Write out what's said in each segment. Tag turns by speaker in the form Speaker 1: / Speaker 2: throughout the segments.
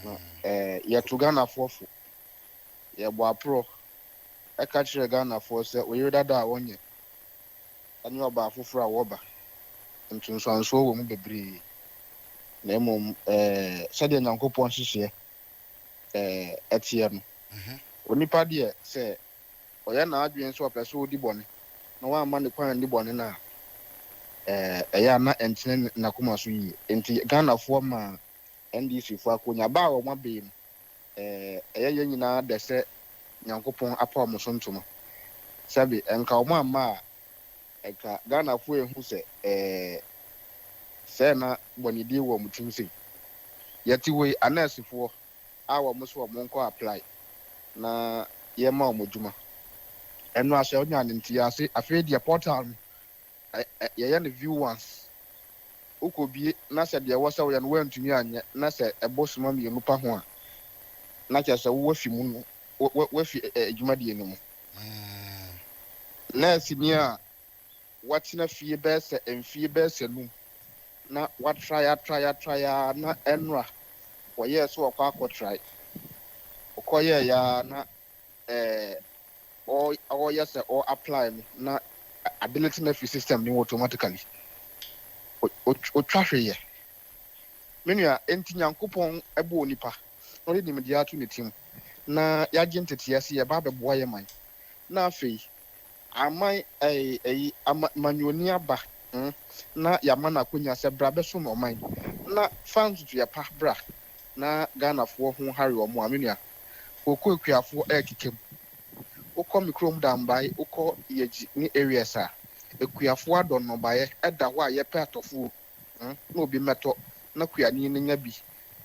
Speaker 1: no ye to Ghana for ye bo apro e ka kire Ghana for say we dada a wonye ani oba afoforo a woba ntunsanso wo mu bebre na emom sede nyankopon hihye etie no onipa de se oya na adwen so opese odi bone na wa ama ne kwan ndi bone na eya na entene na kuma so yi enti Ghana for ma NDC for akonya ba wo mabe mu eya ye nyina de se nyankopon apa o musontomo sabi enka o ma eka Ghana for ehu se se na bonidi wo mutumsi yeti we anasifo awo muso wo monko apply na ye ma omoduma eno ase onya nti ase afi dia portal ye ye ne view once ukobie na se de wo se wo ye no wantumi anye na se ebosoma mi nupa ho a na che se wo afi mu no wo fi adwuma de enu mu na simia watina fie be se emfie be se nu na what try na enra wo ye so akwa try okoye ya na or yes or apply na ability na free system ni automatically o trahwe ye menua enti nyankopon ebo onipa no de nim atu ne tim na yagye ntete ase ye ba beboa ye man na afei aman manyoni aba na yama na konya se bra beso no man na fans to ya pa bra na Ghana fo ho hare o mo amenua okuakuafo ekikem ukọ mikrom dambai ukọ yeji ni areas a ekuafo adon no baye eda ho a ye pe atofo na obi meto na kuani ni nya bi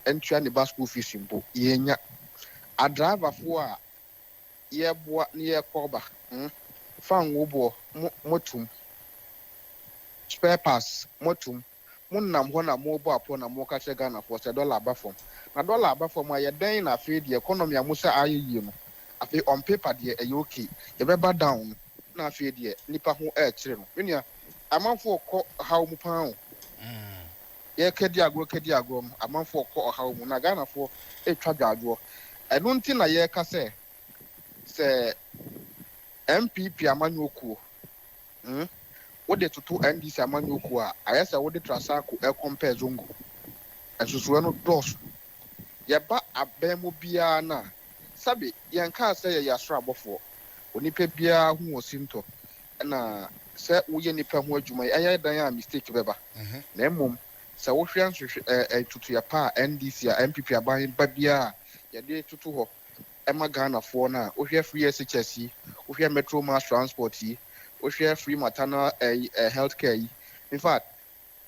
Speaker 1: entua ne school fees mpo ye nya a driver fo a ye boa ni ye koba fan wo bo motum spare pass motum munnam ho na mo bo apo na mo ka che Ghana for $1 abafom na $1 abafom a ye den na fe di economy amusa ayeye no afi on paper de e okay ye beba down na afi de nipa ho kire no menua amanfo ko hawo mu pan ye kedi agro no amanfo ko hawo mu na Ghana fo etwa dwadwo eno nti na ye ka se MPP amanyokuo wo de tutu NDC amanyokuo a ayesa wo de trasako compare zongo esusuwe no dos ye ba abemo bia na sabi yanka say ya yasra abofo onipa bia hu osinto na se wo ye nipa ho adwuma ayi dan a mistake beba na emom se wo hwe anhwe tutu ya pa NDC a MPP aban ba bia ye de tutu ho ema Ghana fo na wo hwe free SHS wo hwe metro mass transport yi wo hwe free maternal healthcare yi in fact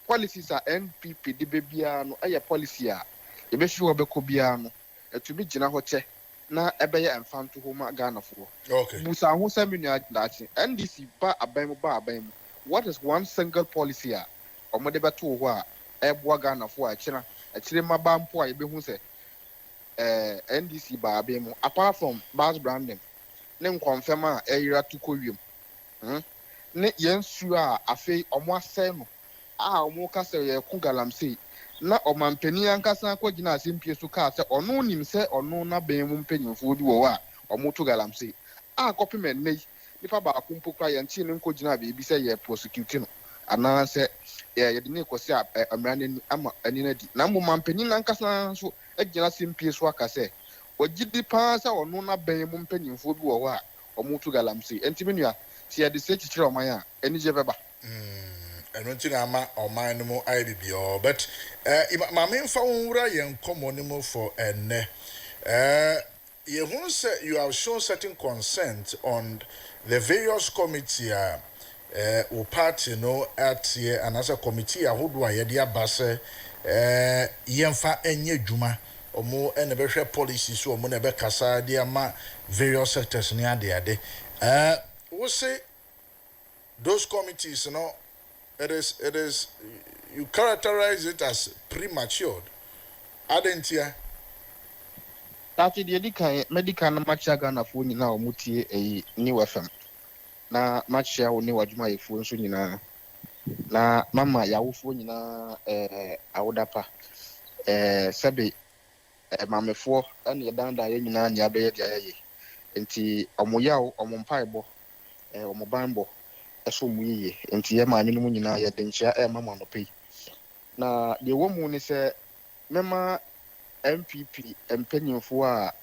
Speaker 1: policies a NPP de bia no aye policy a ye be hwe obeko bia no etumi gina ho che na ebeye emfanto ho ma Ghana fo
Speaker 2: okay
Speaker 1: busa ho seminar dachi NDC ba aban mu what is one single policy a omode beto ho a eboa Ghana fo a kire ma ba mpo a ye be hu se NDC ba aban mu apart from bus branding ne nkonfem a eyira to kowiem ne yensu a afei omo asem no a omo ka se ye ku galamsey na omampani ankasa akogina asempie so ka se ono nim se ono na ben mu mpanyimfo di wo a omo to galamsey a kopiment nei nipa ba akumpo kra ye nchi ne nkogina be bi se ye prosecute no ana se ye de ne kosi amrane ama ani na di na mo mampani ankasa so agina asempie so aka se ogidi pa se ono na ben mu mpanyimfo bi wo a omo to galamsey enti menua se ye de se chichire oman a ani je beba
Speaker 2: I don't think I'm a man no more IBB, but my main phone Ryan come on for you won't say you have shown certain consent on the various committee or party no at here and as a committee who do I dear basse yemfa enye juma or more and a policy so mo nebe kasa dear ma various sectors near there we say those committees you know it is you characterize it as premature adentia
Speaker 1: Tati de dika medical na matcha Ghana fo nyina o mutie ni wafam na matcha wo ni wadwuma yefo nso nyina na mama yawofo nyina awodapa sebe mamefoɔ ɛne yɛdanda yɛ nyinaa nyɛ abɛyɛ deɛ ayɛyɛ nti ɔmo yaw ɔmo mpaebɔ ɔmo banbɔ ɛso mu yie nti yɛ maame no mu nyinaa yɛde nkyia ɛma mo anɔpɛ yi na deɛ wɔ mu ne sɛ mɛma MPP mpanyinfoɔ a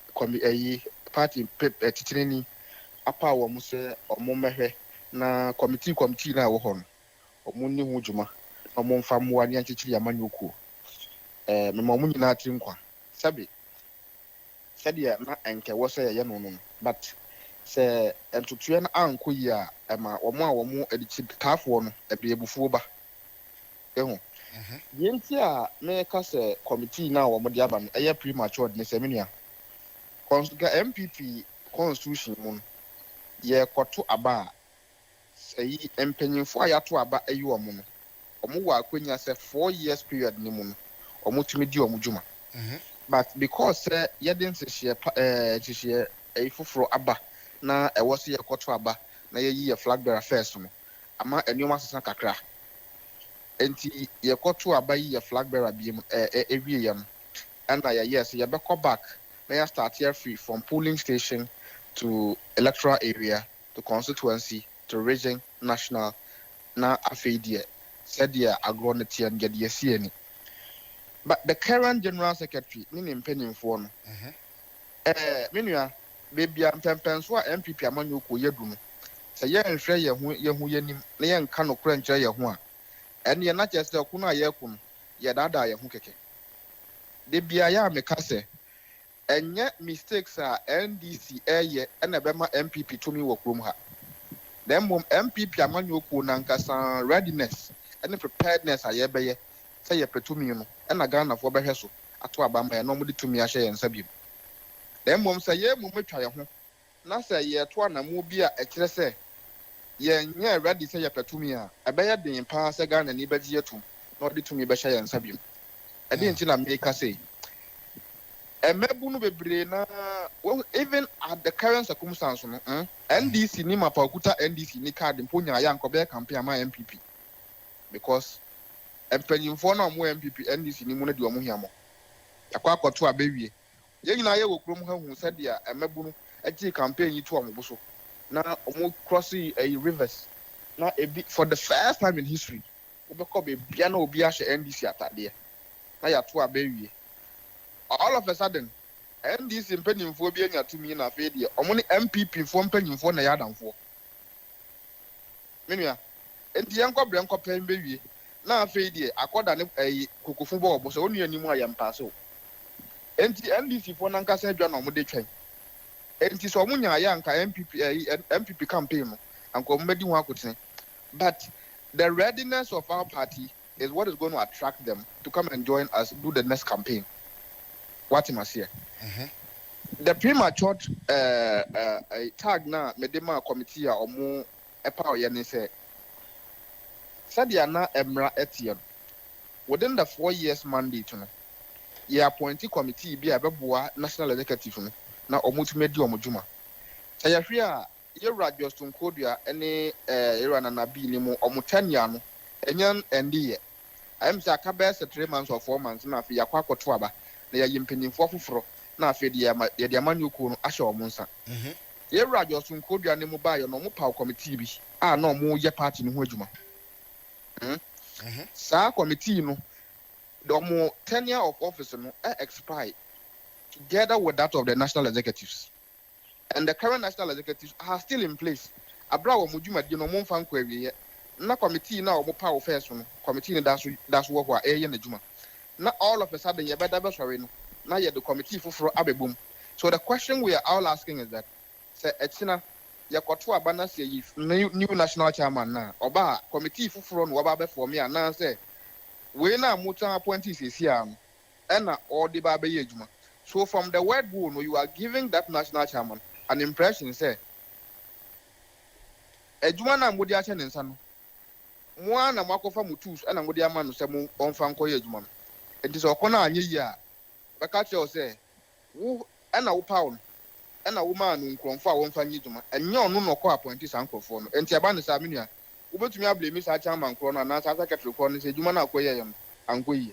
Speaker 1: party titirani apa wɔ mo sɛ ɔmo mɛhwɛ na committee na wɔ hɔ no ɔmo ne ho dwuma ɔmo mfa mmoa ne nkyekyere amanyɔkuo mɛma ɔmo nyinaa tiri nkwa sɛdeɛ na nkɛwɔ sɛ yɛyɛ no no but sɛ ntotoɛ no ankɔ yi a ɛma ɔmo a wɔmo adikyi taafoɔ no ɛde abufuo ba ɛho deɛ nti a mɛka sɛ committee na wɔmo de aba no ɛyɛ premature ne sɛ menua MPP constitution mu no yɛkɔto aba a ɛyi mpanyinfoɔ a yɛato aba ɛyi wɔmo no ɔmo wɔ akwanya sɛ 4 years period ne mu no ɔmo tumi di ɔmo dwuma but because yɛde nhyehyɛ ɛyi foforɔ aba na ɛwɔ sɛ yɛkɔto aba na yɛyi yɛ flag bearer first no ama nneɛma asesa kakra enti yɛkɔto aba yi yɛ flag bearer bi mu ewie yɛ no ɛna yɛyɛ sɛ yɛbɛkɔ back na yɛ start here free from polling station to electoral area to constituency to region national na afei deɛ sɛdeɛ agorɔ no teɛ no yɛde yɛsi ani but the current general secretary ne mpanyinfoɔ no menua bebia mpɛmpɛnso a MPP amanyɔkuo yɛdu no sɛ yɛnhwɛ yɛho yɛnim na yɛnka no kora nkyerɛ yɛho a ɛne yɛ na kyerɛ sɛ ɔko no a yɛko no yɛdaadaa yɛho kɛkɛ de bia yɛ a meka sɛ ɛnyɛ mistakes a NDC ɛyɛ ɛna ɛbɛma MPP tumi wɔ kurom ha na mmom MPP amanyɔkuo nankasa readiness ɛne preparedness a yɛbɛyɛ sɛ yɛpɛ tumi no ɛna Ghanafoɔ bɛhwɛ so ato abama yɛ na ɔmo de tumi ahyɛ yɛn nsa bi na mmom sɛ yɛn mu metwa yɛn ho na sɛ yɛto anamu bi a ɛkyerɛ sɛ yɛnyɛ ready sɛ yɛpɛ tumi a ɛbɛyɛ den paa sɛ Ghana ni bɛgye yɛtum na ɔde tumi bɛhyɛ yɛn nsa bi ɛde nti na meka sɛ ɛmɛbu no bebree na even at the current circumstance no NDC ni mapa okuta NDC ni card mpo nya ya nkɔbɛyɛ campaign ama MPP because mpanyinfoɔ na ɔmo MPP NDC ni mu na de ɔmo hiamo yakɔ akɔto abewie yɛn nyinaa yɛ wɔ kurom ha hu sɛdeɛ ɛmɛbu no agye campaign yi to ɔmo bo so na ɔmo crossing rivers na ebi for the first time in history wobɛkɔ beebia na obi ahyɛ NDC atadeɛ na yɛato abewie all of a sudden NDC mpanyinfoɔ bi anya tumi na afei deɛ ɔmo ne MPP foɔ mpanyinfoɔ na yɛ adamfoɔ menua enti yɛnkɔ brɛ nkɔ pɛn bewie na afei deɛ akɔda ne kokofo bɔ ɔbɔ so onua anim a yɛmpa so enti NDC foɔ nankasa adwa na ɔmo de twɛn enti so ɔmo nya ayɛ anka MPP campaign no anka ɔmo bɛdi ho akotene but the readiness of our party is what is going to attract them to come and join us do the next campaign. What am I saying? The premature tag na medema committee a omo epa oye ne say sadia na emra etiam within the 4 years mandate no ye appointee committee bi a beboa national executive no na omo tumi di omo dwuma sayahwe a yewra Justin Kodua ene yewra na nabi ni mu omo tania no enyan endiye I'm say aka be 3 months or 4 months na afi yakwa akoto aba na yɛ mpanyinfoɔ foforɔ na afei de yɛ de amanyɔkuo no ahyɛ ɔmo nsa yɛwura Justin Kodua ne mu baayɛ no ɔmo paw committee bi a na ɔmo yɛ party no ho adwuma saa committee no ɔmo tenure of office no expire together with that of the national executives and the current national executives are still in place abra ɔmo dwumadie no ɔmo mfa nkɔ awieyɛ na committee na ɔmo paw first no committee no da so wɔ hɔ a ɛyɛ n'adwuma na all of a sudden you better be sorry no now you the committee for abebum so the question we are all asking is that say etina ya kwato abana say new national chairman na oba committee for no oba be for me and say we na mutan appointees is here and na all the ba be adwuma so from the word go no you are giving that national chairman an impression say adwuma na modi ache ne nsa no mo na makofa mutus na modi ama no say mo onfa nkoye adwuma no enti so okona anye yi a beka che o say wo na wo pound na wo ma no nkromfo a wo mfa nyi dwuma enye ono no kɔ appointee san nkromfo no enti aba ne sa menua wo betumi ablemi sa chairman kro no na sa secretary kro no se dwuma na akɔyɛ yɛ no ankoyi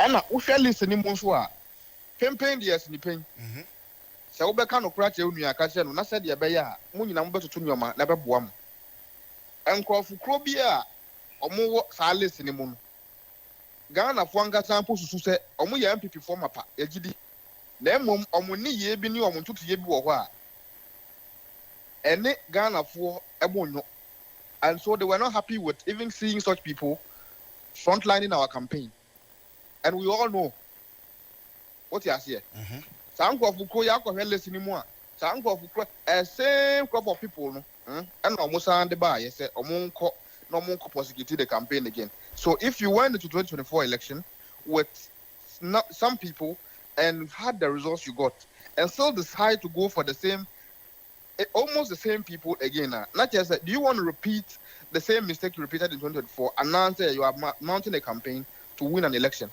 Speaker 1: ana wohwɛ list ni mu nso a pempen deɛ ni pen sɛ wobɛka no kora kyerɛ wo nua ka kyerɛ no na sɛ deɛ ɛbɛyɛ a mo nyina mobɛtoto nneɔma na bɛboa mo nkurɔfo kuro bi a ɔmo wɔ saa list ni mu no Ghanafoɔ ankasa mpo susu sɛ ɔmo yɛ MPP foɔ mapa yɛgyidi na mmom ɔmo ne yie bi ne ɔmo ntotoyɛ bi wɔ hɔ a ɛne Ghanafoɔ ɛbɔ and so they were not happy with even seeing such people frontlining our campaign. And we all know what you are saying. Some crop of Koya listening more. Some crop of same crop of people, no, and almost on the bar, yes, or no more prosecute the campaign again. So if you went into 2024 election with some people and had the results you got, and still decide to go for the same, almost the same people again, not just that, do you want to repeat the same mistake you repeated in 2024 and now say you are mounting a campaign to win an election?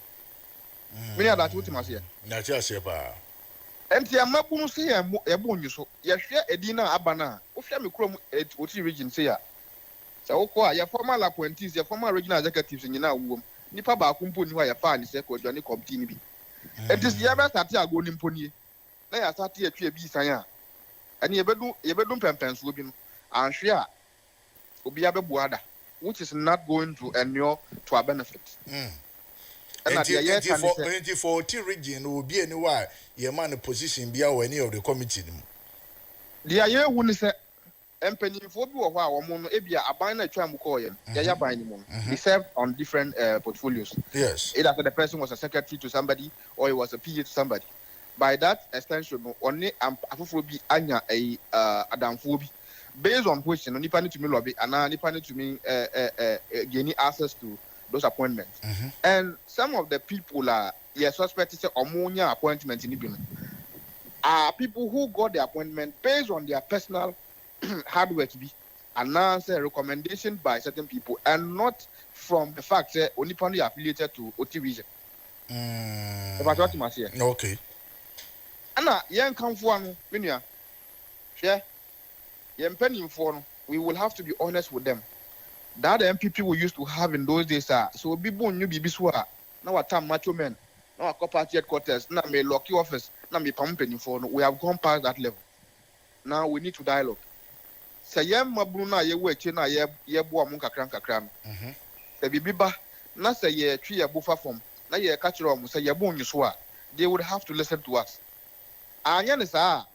Speaker 1: Many of that what must hear.
Speaker 2: Not just about.
Speaker 1: And the Amabu say a bonus. You share a dinner abana. Ofia me chrome at Oti region say. So, your former appointees, your former regional executives in your womb. Nipa ba kumpu ni wa ya fa ni se ko Johnny Comptini bi. It is the ever start go nimponi. Na ya start here tue bi san a. And ye bedum pempens wo bi no. And share obi abebuada, which is not going to endure to our benefit.
Speaker 2: And for T region will be anywhere your man a position be any of the committee.
Speaker 1: The aye won is a penny for or mono ebia abina tramukoyan, Yaya Binimum. He served on different portfolios.
Speaker 2: Yes.
Speaker 1: Either the person was a secretary to somebody or he was a PA to somebody. By that extension, only Afufobi Anya a Adamfobi. Based on which nipa need to me lobby and nipa need to me gain access to those appointments. And some of the people are suspected say ammonia appointment in Ibino are people who got the appointment based on their personal hard work to be announced a recommendation by certain people and not from the fact that only people affiliated to OT region. If I talk to myself.
Speaker 2: Okay.
Speaker 1: Anna, young come for one, Minia. Share. We will have to be honest with them. That the MPP we used to have in those days, so we born new bibiswa. Now a time macho men, now a corporate headquarters, now me lucky office, now me pumping for. We have gone past that level. Now we need to dialogue. Say yem mabruna ye we chena ye bo amunka kran. Say bibiba, na say ye tree ye buffer form, na ye catch rom say ye bon yuswa. They would have to listen to us. Anya is a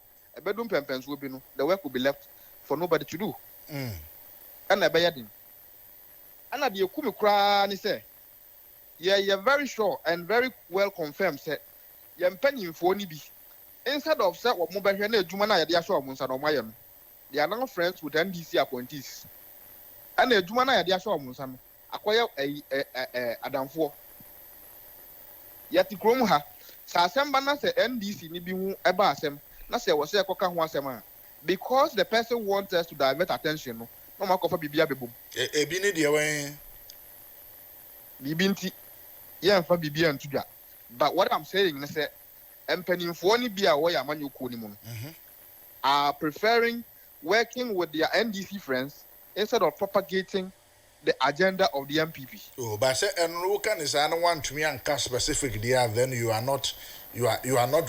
Speaker 1: bedroom pempens will be no, the work will be left for nobody to do. And a bayadin. And at the Okumi Krani say, you're very sure and very well confirmed, said, Yam penny for Nibi. Instead of set what mobile Jumana, they are sure Munsano Mayan. They are now friends with NDC appointees. And the Jumana, they are sure Munsano acquire a Adam 4. Yet the Kromha, Sasembana say NDC Nibi Ebasem, Nasa was a coca once a man. Because the person wants us to divert attention, no more for Bibia Bebo.
Speaker 2: A bini dear way.
Speaker 1: Bibinti, yeah, for Bibia and Tuga. But what I'm saying is that, and penny for any beer way a man you call him are preferring working with their NDC friends instead of propagating the agenda of the MPP.
Speaker 2: Oh, but say and Rokan is I don't want to me and cast specific there, then you are not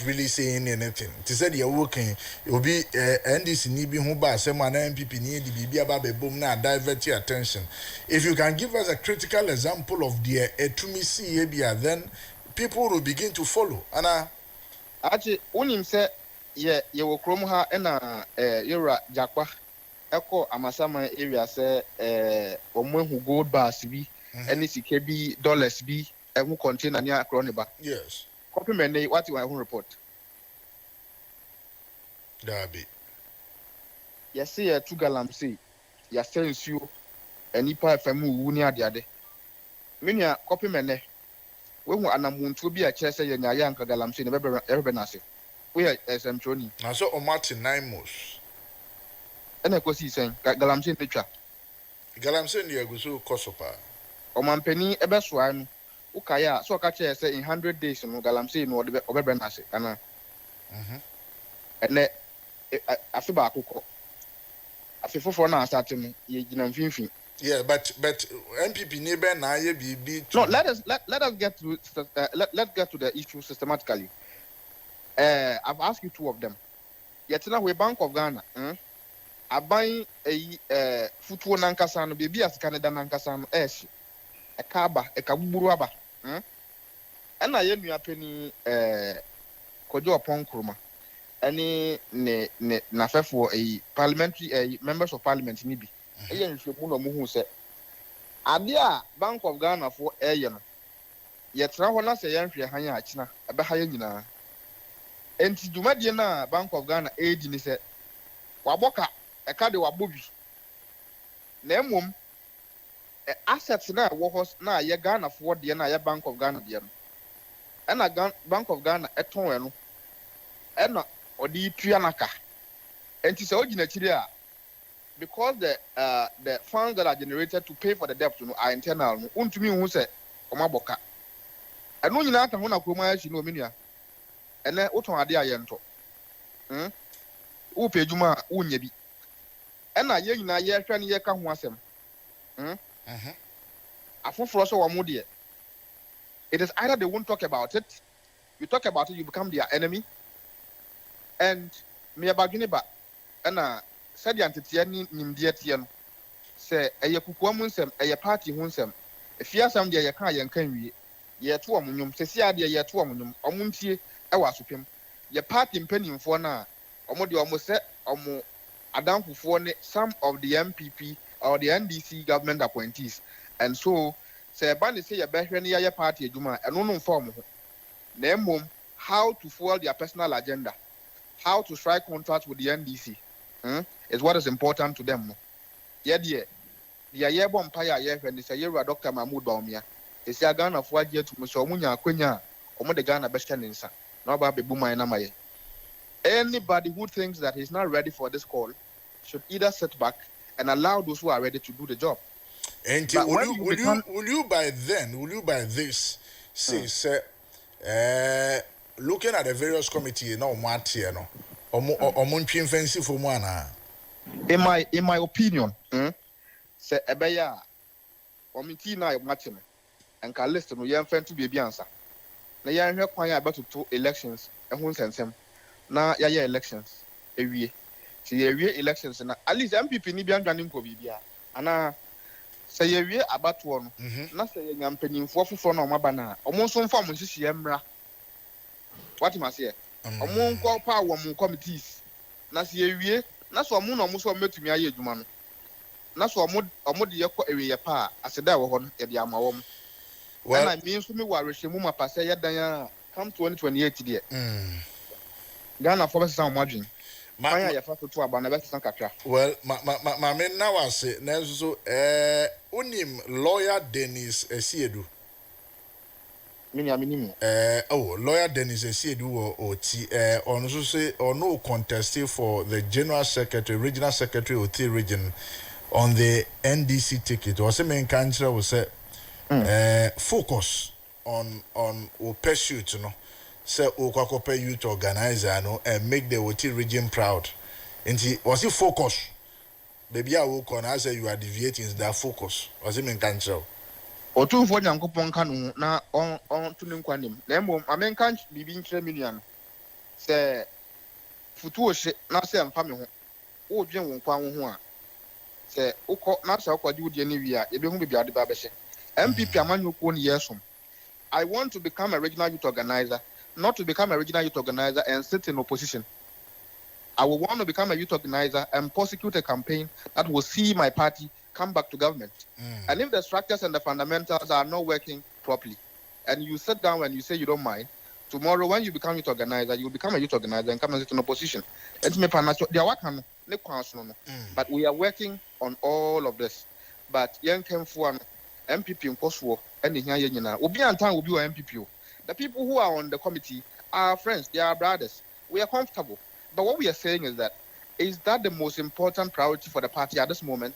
Speaker 2: really saying anything. To say you're working, you'll be NDC Nibi Humba, someone MPP need the BB boom now divert your attention. If you can give us a critical example of the Etumisi Abia, then people will begin to follow. Anna
Speaker 1: actually unim say you will chrome her and you're Jakwa. Echo Amasama area say Omo who gold bars be any CKB dollars be and who contain an year croniba.
Speaker 2: Yes.
Speaker 1: Compliment what you want report.
Speaker 2: Darby.
Speaker 1: Yes, say two galam say, yes, sends you and Nipa Famu Wunia the other. Minia copy mene. When Anamun to be a chess and Yanka galam say, never Erbenasi. We are SM Troni.
Speaker 2: I saw Martin 9 moves.
Speaker 1: And I go see saying, Galamsin picture.
Speaker 2: Galamsin, you go so Kosopa.
Speaker 1: O man penny a best one. Ukaya, so catch say in 100 days, no Galamsin or the Oberbernasi. And I feel back. I feel for now starting ye Finfin.
Speaker 2: Yeah, but MPP neighbor na ye be.
Speaker 1: No, let us get to let's get to the issue systematically. I've asked you two of them. Yet now we Bank of Ghana. Aban futuo nankasa no bebi as Canada nankasa no ekaba ekabuburu aba. Ɛna ye nua pani Kojo Opon Nkrumah any ne nafefo parliamentary members of parliament ni bi. Eye nhwemu no mo hu se ade a Bank of Ghana for no yetra ho na se yenhwe han a akina ebe ha ye nyina. Enti dwumadie na Bank of Ghana edi ni se waboka eka de wabobi na emom assets na wo hos na ye Ghana for de na ye Bank of Ghana de no ena Bank of Ghana eton eno ena odi tuanaka enti se ogina chiri a because the funds that are generated to pay for the debt no are internal no untumi hu se omaboka eno nyina aka ho na kroma ya shi no menua ene uton ade aye nto wo pejuma unya bi ena ye nyina ye hwa ne ye ka ho asem afoforo so wo mo de it is either they won't talk about it, you talk about it, you become their enemy. And me abagini ba ena said the antete ni nimdie tie no se eye kukuwa mu nsem eye party hu nsem efia sam de ye ka ye nkan wie ye to omnyum sesi ade ye to omnyum omuntie e wa sopem ye party mpanimfo na omo de omo se omo adamfufo ne some of the MPP or the NDC government appointees, and so say ban say ye behwe ne ye party adwuma eno no mfa omo ho na emom how to fuel their personal agenda, how to strike contracts with the NDC is what is important to them. Yeah, dear. The year bomb paya ye when say you Dr. Mahmoud Baumia. They say Ghana for year to Muso Munya Quenya or the Ghana Bestan insa. No baby boomer na maye. Anybody who thinks that he's not ready for this call should either sit back and allow those who are ready to do the job.
Speaker 2: And will you by this say looking at the various committees no matter no omo fancy for one
Speaker 1: in my opinion say ebeya committee na match no and can list no yen fan to be answer na yen hwe kwan about to elections ehun sensem na ya elections ewie see ewie elections na at least MPP ni bi andwane nko bibia ana say ewie abato no na say nyampanimfo foforo na omaba na omo so mfa mo hihie mra what must say omo nko pa wo mo committees na say ewie na so omo na omo so metumi aye adwuma no na so omo de yekọ ewie pa aseda wo ho no e de amawo mo well na me nso me warehwemu ma pa say yedan a come 2028 there Ghana for besan omo adwen manya ya fa to aba na besan kakra
Speaker 2: well ma me na wase na so unim lawyer Dennis Esiedu lawyer Dennis Esiedu o ti on so say or no contest for the general secretary regional secretary of the region on the NDC ticket or say main country will say focus on pursuit no say okwakope youth organizer no and make the Oti region proud and was it focus baby I will con say you are deviating that focus was it main country
Speaker 1: otumfo nyankopon ka no na on tunu nkwanem na emom amenka bibi nkyere million se futuo hye na se mfa me ho wo dwen wo nkwan wo ho a se ukọ na se ukọ di wodi ne wi a ebe hu bibi ade ba be hye MPP amanyoko ne yesom I want to become a regional youth organizer, not to become a regional youth organizer and sit in opposition. I will want to become a youth organizer and prosecute a campaign that will see my party come back to government. And if the structures and the fundamentals are not working properly, and you sit down and you say you don't mind, tomorrow when you become youth organizer, you will become a youth organizer and come and sit in opposition. But we are working on all of this. But young came for MPP in Kosovo and in Yanyana. Will be on time will be on MPP. The people who are on the committee are friends, they are brothers. We are comfortable. But what we are saying is that the most important priority for the party at this moment?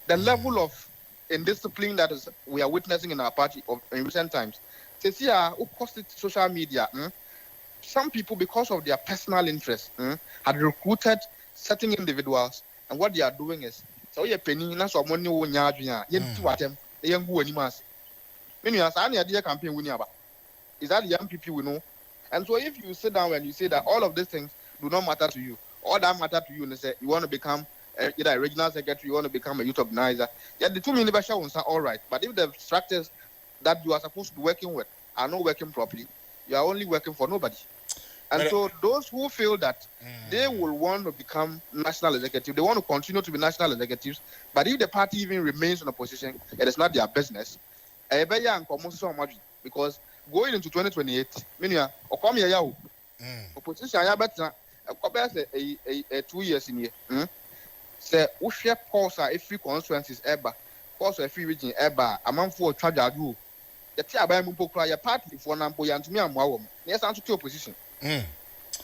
Speaker 1: The level of indiscipline that we are witnessing in our party in recent times. Social media. Some people, because of their personal interest, had recruited certain individuals, and what they are doing is So you're penny, that's what money won't yard, yet to attempt the young woman must. Many as any idea campaign winning about. Is that the young people we know? And so if you sit down and you say that all of these things do not matter to you, all that matter to you, and say you want to become either a regional secretary, you want to become a youth organizer, yeah, the two universal ones are all right. But if the structures that you are supposed to be working with are not working properly, you are only working for nobody. And so those who feel that they will want to become national executive, they want to continue to be national executives, but if the party even remains in a position, it is not their business. Because going into 2028, opposition a 2 years in here. Say we share pulse every constituencies ever, pulse every region ever, a man for charge you. The tia by Mupokra, your party for Nampo Yantumi and Wawam. Yes, answer to opposition. And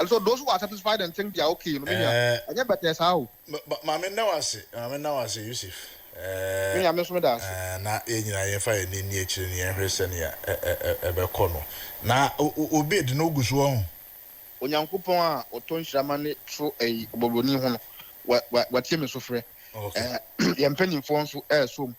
Speaker 1: so those who are satisfied and think they are okay, I get better as how.
Speaker 2: But Mamma now I say, Yusuf.
Speaker 1: I miss with us.
Speaker 2: Na enyi fire ni nature ni ehwese ne ebe no na obi de no guso ho
Speaker 1: Onyankopon a oton hramane tro oboboni ho no wa tie me so frɛ ye mpanimfo nso ɛsom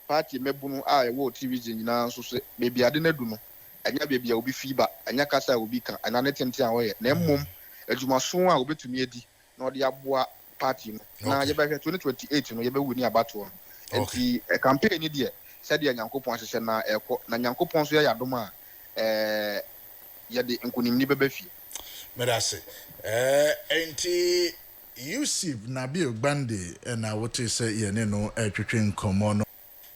Speaker 1: party mebunu a ɛwɔ TV nyina nso so bebi ade na du no anya bebi a obi fiba anya kasa a obi ka ana ne tente a wɔyɛ na mmom adwumaso a obetumi adi na ɔde aboa party no na yɛbɛhwɛ 2028 no yɛbɛwu ni abato no enti campaign ni de sɛ de Nyankopɔn ahyehyɛ na ɛkɔ na Nyankopɔn so yɛ adom a yɛde nkonimni bɛbɛ fie
Speaker 2: medase enti Yusuf Nabi Ogbande na wote sɛ yɛne no twetwe nkɔmɔ no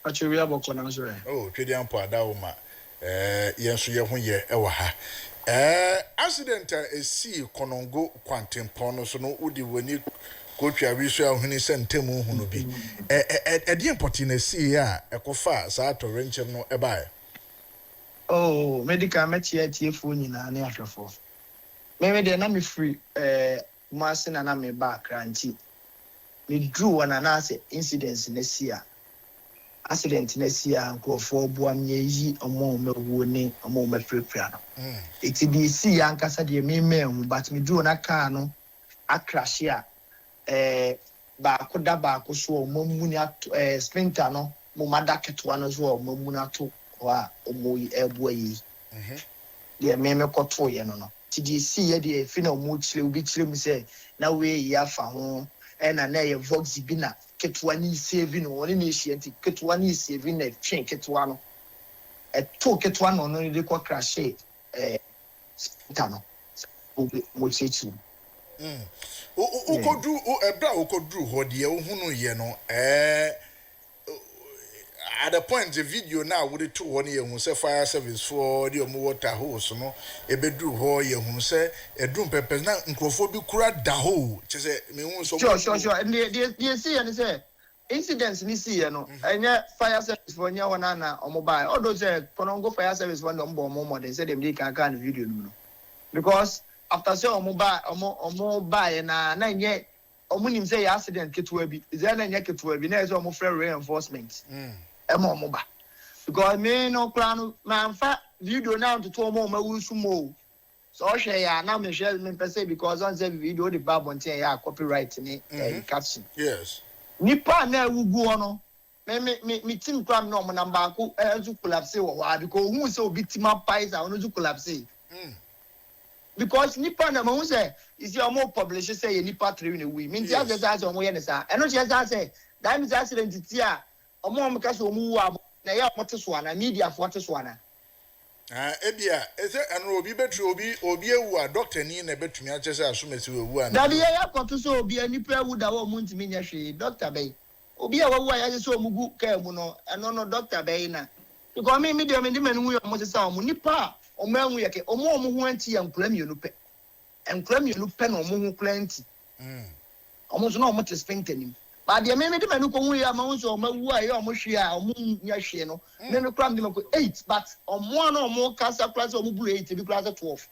Speaker 3: actually abɔkɔ na so
Speaker 2: twedi ampo adawo ma yɛn so yɛ ho yɛ ɛwɔ ha accident esi Konongo kwantempɔn no so no udi woni kotwa wi so ahuni sɛ ntemu hu no bi ɛde import na si a ɛkɔfa saa torrencham no ɛbae
Speaker 3: oh medical tie fo nyina ne ahwefo me de na me free mase na me ba kranti me drew one anase incidents na si a accident na si a nkofo boa me yi omo mewu ne omo mefrefra no iti bi si ya nkasa de me hu but me drew na car no akrash a ba koda ba ko so omo mu ni sprinter no mo madaketwa no so omo mu na to wa omo yi ebo yi de me koto ye no ti di si ye de fi na omo chire obi chire mu se na we ya fa ho na ye vox bi na ketwa ni save no woni na ehia nti ketwa ni save na twen ketwa no to ketwa no no de ko crash sprinter no mo chechi
Speaker 2: ukodu ebra ukodu hodie uhunu ye no at the point the video now would it to one year who say fire service for the water hose no ebedu ho ye hu say edrum pepes na nkrofo bi kura da ho che say me hu so
Speaker 3: sure and they see and say incidents ni see no enye fire service for nya wana na omobile all those Konongo fire service for no more than say them dey can video no because after say omobile na nye omunim say accident ketwa bi is there na nye ketwa bi na say omo free reinforcement moba because me no plan man fa video now to omo mawusu mo so hwe ya na me share me pese because on say video the babontin ya copyright ni caption
Speaker 2: yes
Speaker 3: nipa na ewugu ono me team cram no mo number ko ezu collapse wo wa because who say obi team pies a ono zu collapse because nipa na mo say is your more publish say nipa 3 in a week mean just as omo ye ne sa eno just say that means accident ti a omo meka so omu wa na ya omote so ana media for te so ana
Speaker 2: ebia ese anu obi betru obi ewu a doctor ni na betumi a chese asomesi ewu ana
Speaker 3: da bi ya kwato so obi anipa ewu da wo mu ntimi nya hwe doctor bey obi a wawu a ya so omugu ka mu no eno no doctor bey na because me media me ndi manu yo mo se sa omu nipa omo anwu yake omo ho anti ya nkura mienu pe na omo ho plenty omo so na omo te spente nim but the me de manu ko hu ya ma hu so mawu a ye omo hwe a omo nya hwe no me kram de mako 8 but omo na omo kasa plus omo bulu 8 bi plus 12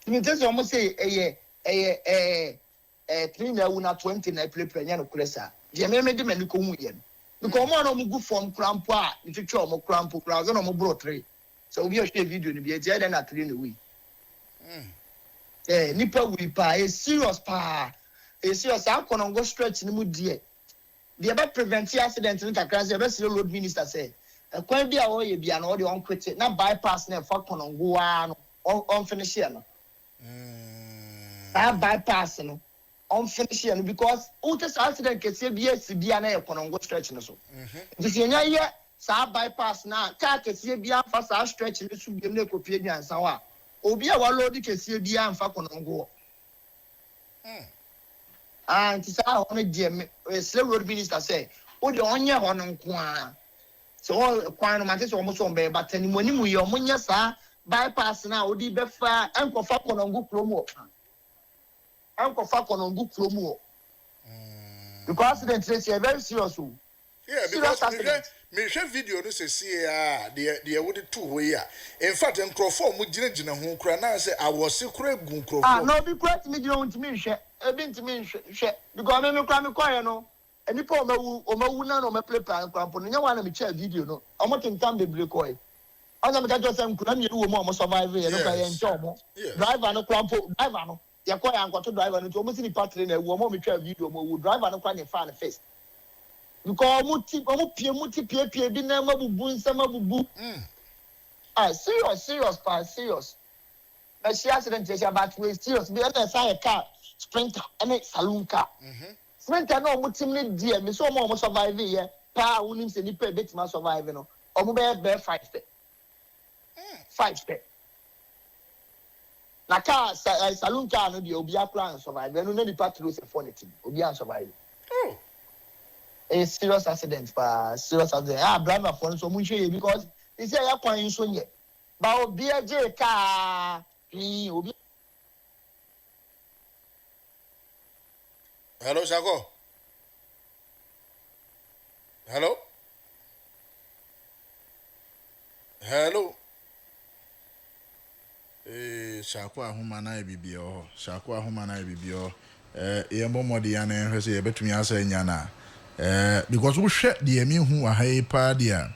Speaker 3: me tell say omo say 3 na wu na 20 na play nya no kresa the me de manu ko hu ye because omo na omo gu form crampo a itwetwe omo crampo crowd na omo bro 3 so obi o share video ni bi e tie na 3 na wi nipa wi pa e serious pa esi o sa konongo stretch ni mu die the be prevent accident in kakra say be say road minister say kwan bi a wo ye bia na wo de on kwete na bypass na fa konongo wa no on finish here no bypass no on finish here no because uta accident kese bia si bia na ye konongo stretch no so this enya ye sa bypass na car kese bia fa sa stretch no so bia na kopie nyansa wa obi a wa load kese bia amfa konongo and it's how on a slave road minister say, oh, the onye on kwa. So all quan matters almost on bay, but any money we your munya sa bypass now, Odi Befa, Uncle Fakon on good promo. Uncle Fakon on good promo. Because the is very serious.
Speaker 2: Yeah, because me share video no say the would two way. In fact, en crofo mu gina ho kra na say I was secret gun crofo.
Speaker 3: No be quite me don't me share. Been to me share because me cry no. And you poor me na no me play plan crampo. No one me share video no. Omo tin tam be break oil. Ona me ka just am kura me wo mo survive e no ka ye ncho mo. Driver no crampo driver no. Ya kwa ya nkoto driver no to omo si ni patri na wo mo me share video mo wo driver no kwa ne fan face. Because muti pie bi na mabubu nsa mabubu serious na she accident she about we serious be na say car sprinter and saloon car sprinter no mutim ne die me so mo survive here pa unim se ni pe betima survive no omo be 5 step 5 step na car saloon car no be obi akra survive no na ni patrol se for it obi an survive a serious accident serious accident driver for so much because he say ya kwan so nye ba obi aje ka obi.
Speaker 2: Hello Shako. Hello Shako ahoma na bibio Shako ahoma na bibio yembo modi ya na hwese ye betumi asa nya na because we share the hu a high party I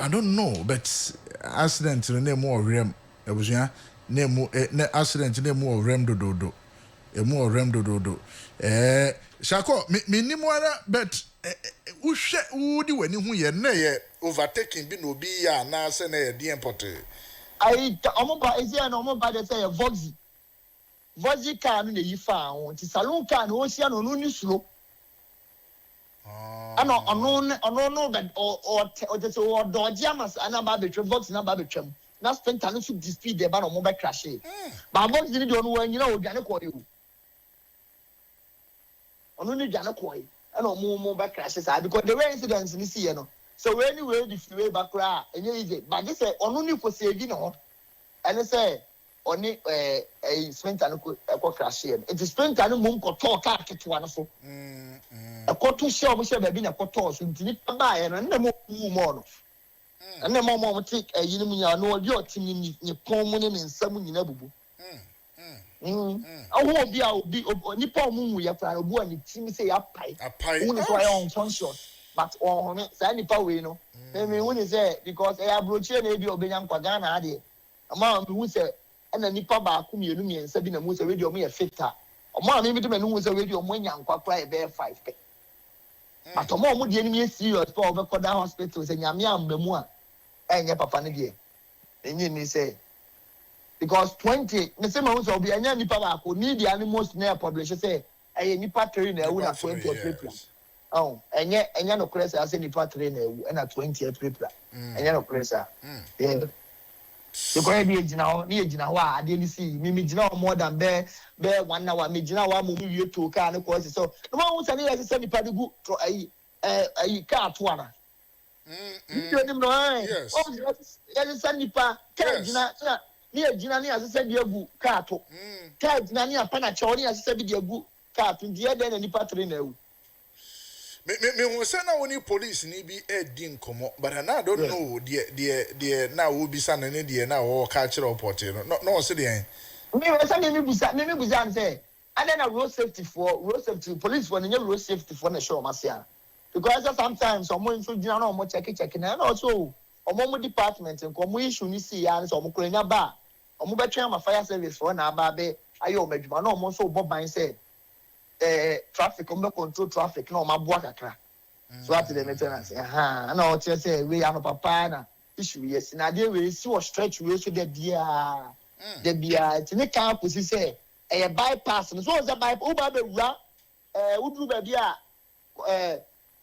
Speaker 2: don't know but accident no more rem ebusia name accident no more rem dodo e more rem dodo Shako me ni moara but we share udi wani hu ye na ye overtaking bi no bi ya na se na ye di import
Speaker 3: ai omo ba ezia no omo ba de say Vozi car no yi fa won ti salon car no sia no ni slow ono no but o just o dodge amas ana ba betwe Vox na ba betwam na sprinter no should speed de ba no mo be crash ba Vox ni de ono wan nyina o dwane ko e ono ni dwane ko e ana mo be crash sa because the way incidents ni see no so anyway the freeway back ra enye easy but this ono ni ko save no and say oni sprinter no ko crash here it is sprinter no mum ko talk car ketewa no so ko to show mo se ba bi na ko to so ntini ba ye no na mo mo no na mo take yini mu nya no obi otimi ni pon mu ne nsam nyina bubu obi a obi ni pon mu mu ya fra obu ani timi se ya pai who is why on conscious but on say ni pa we no me who is say because abrochi na ebi obenya nkwa Ghana ade ama me who say na nipa ba ku mienu miensa bi na mu se we di o me ye fita o ma me bi de menu mu se we di o mo nya nkwa kra e be 5 pe but o mo di eni serious for be koda hospital se nyame ambamu a enye papa ne die enye ni say because 20 me say ma so obi anya nipa ba ko need the animals na publish say eye nipa 3 na ewu na 20 April enye no kresa ase nipa 3 na ewu na 20 April enye no kresa yeah. The boy be ejina ho a ade ni see me jina more than be 1 hour me jina wa mo wie to car ne ko so no ma won say yes say nipa de gu to ayi car to ana you know no
Speaker 2: yes
Speaker 3: yes say nipa car jina ni ejina ni asese de gu car to car jina ni apana cho ni asese bi de gu car to de na nipa 3 na ewu
Speaker 2: me who say na woni police ni bi din komo but I don't know the na wo bi sa na ne de na wo ka kire report no say de
Speaker 3: me we say me buza am say and then road safety police for the road safety for na show masia because sometimes someone so jina na omo check na also omo department nko mo issue ni see ya so omo krenya ba omo be twa ma fire service for na aba be ayo medjuma no mo so bo ban say traffic on control traffic no maboa kakra so at the maintenance na o tie say we ya no papa na issue yes na dey we see o stretch we so de bia ti ne kan posi say bypass so o say bypass o ba be wura udru ba bia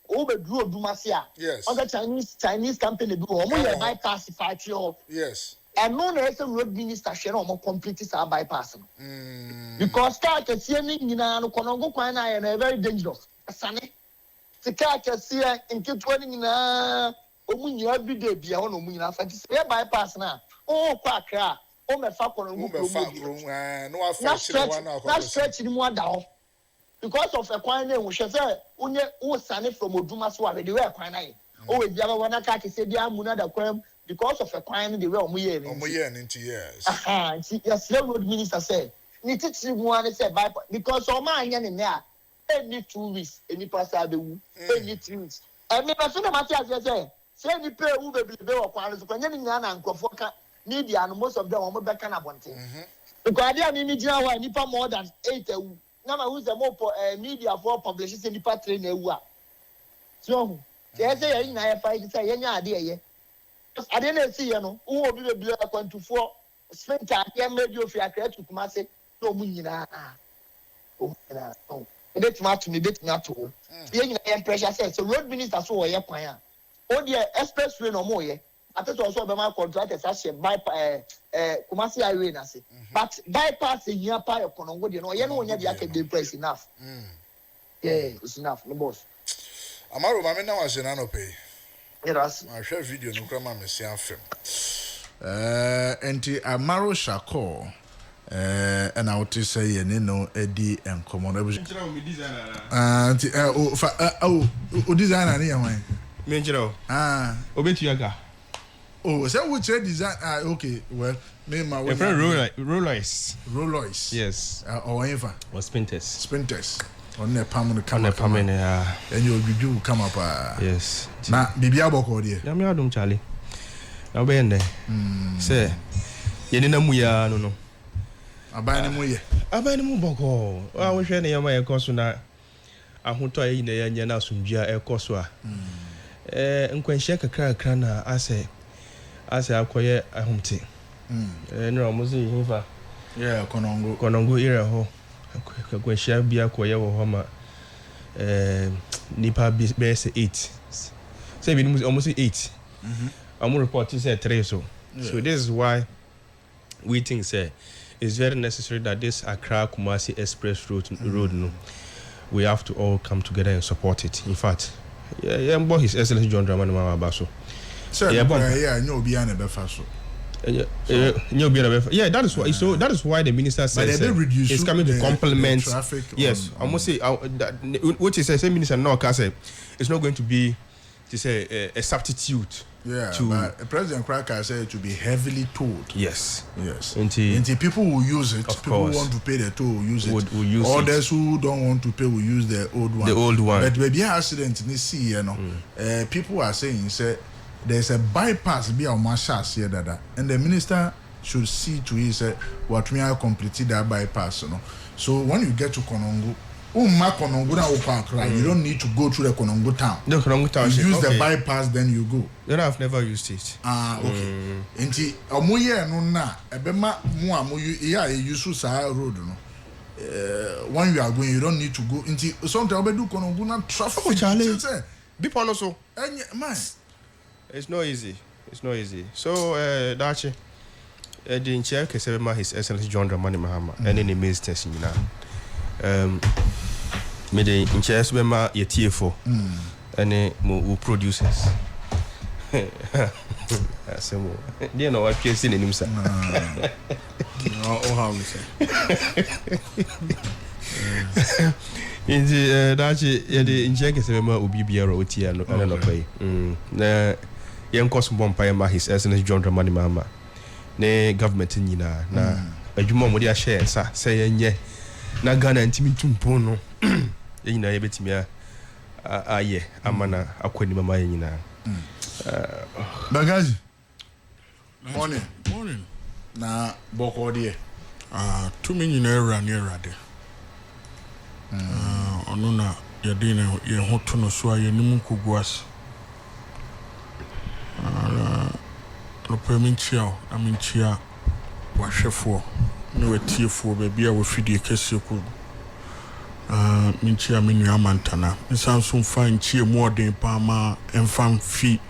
Speaker 3: o be duro dumase a
Speaker 2: yes
Speaker 3: on the Chinese company bi o mo ye bypass factory o
Speaker 2: yes
Speaker 3: and no na say road minister share no mo complete sa bypass no because car kesi ni nyina no konongo kwan na na very dangerous asane se car kesi nketo ni nyina omu nyina bi de bia ho no mu nyina fa ti say bypass na o kwa akra o me fa konongo
Speaker 2: no affect
Speaker 3: na stretch ni mu ada ho because of a kwan na wo hwe say unye wo sane from oduma so we dey we kwan na o we bia ba na car kesi bia mu na da kwan because of a kwan the way omuye
Speaker 2: into years
Speaker 3: yes the road minister said ni titiri mu an say bypass because o ma anya ne na any 2 weeks any pass abewu any 3 weeks and me person na mati as say ni pay wu bebebe wo kwan so kwanya ni nya na nkofo ka media and most of them o mo be ka na bonte because dia ni gina wa nipa more than 8 ewu na ma who say mo media for publish say nipa train ewu a so say say na ya fight say yenya ade ye I didn't see no who will be the $24 spent time made you feel to come say no munina it match me bit not to pressure says so road minister so ya kwan o the expressway no more ye I thought also be my contractors as by Kumasi highway na say but bypass here pa your konongo de no ye no nya de the price enough yeah it's enough no boss
Speaker 2: Amaro mama na wa jena no pay
Speaker 3: yes
Speaker 2: I share video no kra ma me see afem enti Amaro Shako and I would say you know Eddie and common anti o designer ni yan
Speaker 4: me njira obetu yaga
Speaker 2: so which design okay well me my Rolls
Speaker 4: yes
Speaker 2: or ever
Speaker 4: or Sprinters
Speaker 2: on the permanent camera and you do come up
Speaker 4: yes
Speaker 2: na bibia boko there
Speaker 4: ya me adum Charlie na be ende say ye na mu ya no
Speaker 2: aban ni mu
Speaker 4: boko a wo hwe ne yama ye koso na ahoto ayi na ya nya na asumdua e koso a nkwanhye kakra na ase akoye ahomte no muzi hifa konongo ira ho nkwanhye bia akoye wo ho ma nipa be say 8 say bi almost 8 I'm reporting say 3 so this is why we think say it's very necessary that this Accra Kumasi Express road no we have to all come together and support it. In fact, yeah, His Excellency John Dramani Mahama Baso.
Speaker 2: Sir, yeah, no be an befaso.
Speaker 4: Yeah, that is why. So that is why the minister says it's coming to complement
Speaker 2: traffic.
Speaker 4: Yes, I must say what is the minister now can say it's not going to be to say a substitute.
Speaker 2: Yeah, but President Cracker said it to be heavily tolled.
Speaker 4: Yes.
Speaker 2: Until people will use it. People who want to pay the toll will use it.
Speaker 4: Will use
Speaker 2: others who don't want to pay will use the old one.
Speaker 4: The old one.
Speaker 2: But maybe an accident in the sea, you know. People are saying say there's a bypass be on my chassis here that and the minister should see to it say what we are completed that bypass, you know. So when you get to Konongo, you don't need to go through the Konongo town.
Speaker 4: The Konongo town.
Speaker 2: You use the bypass, then you go.
Speaker 4: Then I've never used it.
Speaker 2: Okay. Enti omoye no na ebema mu amoyu iya use sa road no. When you are going, you don't need to go. Enti sometimes obedu Konongo na traffic.
Speaker 4: Oh, Charlie. Be also.
Speaker 2: Man.
Speaker 4: It's not easy. So Dachi the chair kesema His Excellency John Dramani Mahama and any ministers nyina. Me the in chair bema ye TFO and mo producers. Asemo. They know what case in him sir.
Speaker 2: Oh how we say.
Speaker 4: Inji Dachi ye the in chair kesema obi biara otia no no pay. Na yen koso bompa ma His Excellency John Dramani Mahama ne government nyina na adwuma mo dia share sa say yenye na Ghana ntimi tumpo no nyina ye betimi aye amana akwani mama nyina
Speaker 2: Bagaji morning na boko die
Speaker 5: tumi nyina era ne erade ono na yɛde ne yɛ ho to no so a yɛnim koguas no perminchia na minchia wahwɛfoɔ ne watiefoɔ baabi a wɔfidie kɛseɛ ko minchia me nua mantana nsan so mfa nchie mu ɔden pa ma mfa fi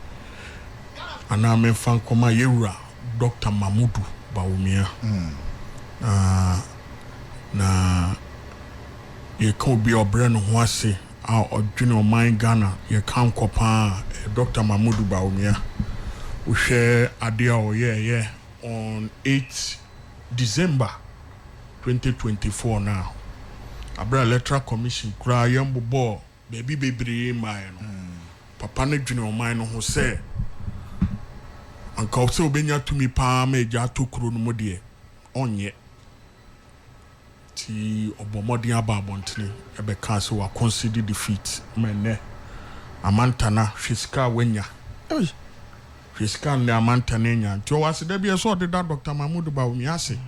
Speaker 5: ana me mfa nkɔma yɛwura Dr. Mamudu Bawumia na yɛka obi a ɔbrɛ no ho ase a ɔdwene ɔman Ghana yɛka nkɔpa Dr. Mamudu Bawumia wohwɛ ade a ɔyɛɛyɛ on 8 December 2024 now abra electoral commission kura yɛmbobɔ baabi bebree mae no papa no dwene ɔman no ho sɛ anka ɔsɛ obenya tumi paa ma agya ato kuro no mu deɛ ɔnyɛ ti ɔbɔmmɔden aba abɔntene ɛbɛka sɛ waconsider defeat ma nnɛ amantana hwesika wanya hwesika ne amantana nya nti ɔwɔ ase da bi ɛsɛ ɔdeda Dr. Mamudu Bawumia ase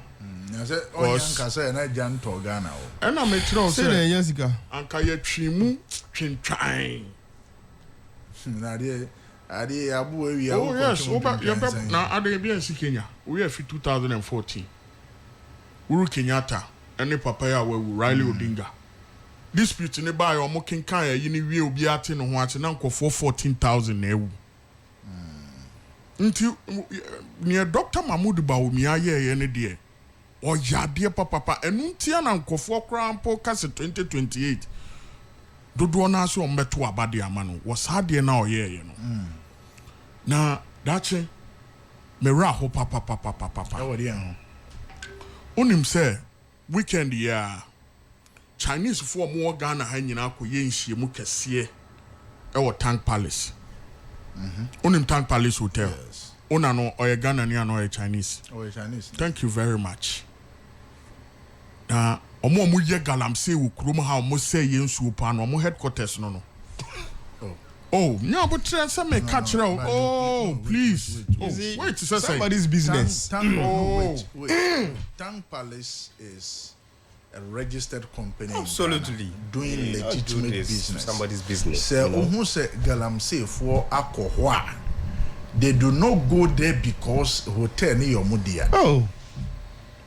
Speaker 2: sɛ ɔnyanka sɛ na agya ntɔ Ghana o
Speaker 5: ɛna mekyerɛ wo
Speaker 4: sɛ na ɛnya sika
Speaker 5: anka yɛtwi mu twintwan
Speaker 2: ade abu awi
Speaker 5: oh yes yɛbɛ na ade bi ansi Kenya we have 2014 Uhuru Kenyatta ɛne papa ya wawu Riley Odinga dispute ne ba ya ɔmo kenkan ya yi ne wie obi ate no ho ate na nkɔfo 14,000 na ewu nti ne Dr. Mamudu Bawumia ye ne de ɔyadeɛ papa ɛnu ntia na nkɔfo krampo kase 2028 dodo na so ɔmbeto abade ama no wɔsadeɛ na ɔyɛɛ no na dache mera ho papa
Speaker 2: ɛwɔde ho
Speaker 5: onim sɛ weekend ya Chinese for more Ghana ha nyina akɔyɛ nhyiamu mu kɛseɛ ɛwɔ Tank Palace onim Tank Palace Hotel ona no ɔyɛ Ghana ni ano ɔyɛ Chinese thank you very much na omo yɛ galamsey wo kurom ha omo sɛ yɛ nsuo pa no omo headquarters no oh nya botre sɛ me catch now oh please wait say
Speaker 4: somebody's business
Speaker 2: Tank Palace is a registered company
Speaker 4: absolutely
Speaker 2: doing legitimate business
Speaker 4: somebody's business
Speaker 2: so who say galamsey for akɔhɔ they do not go there because hotel ni yomudia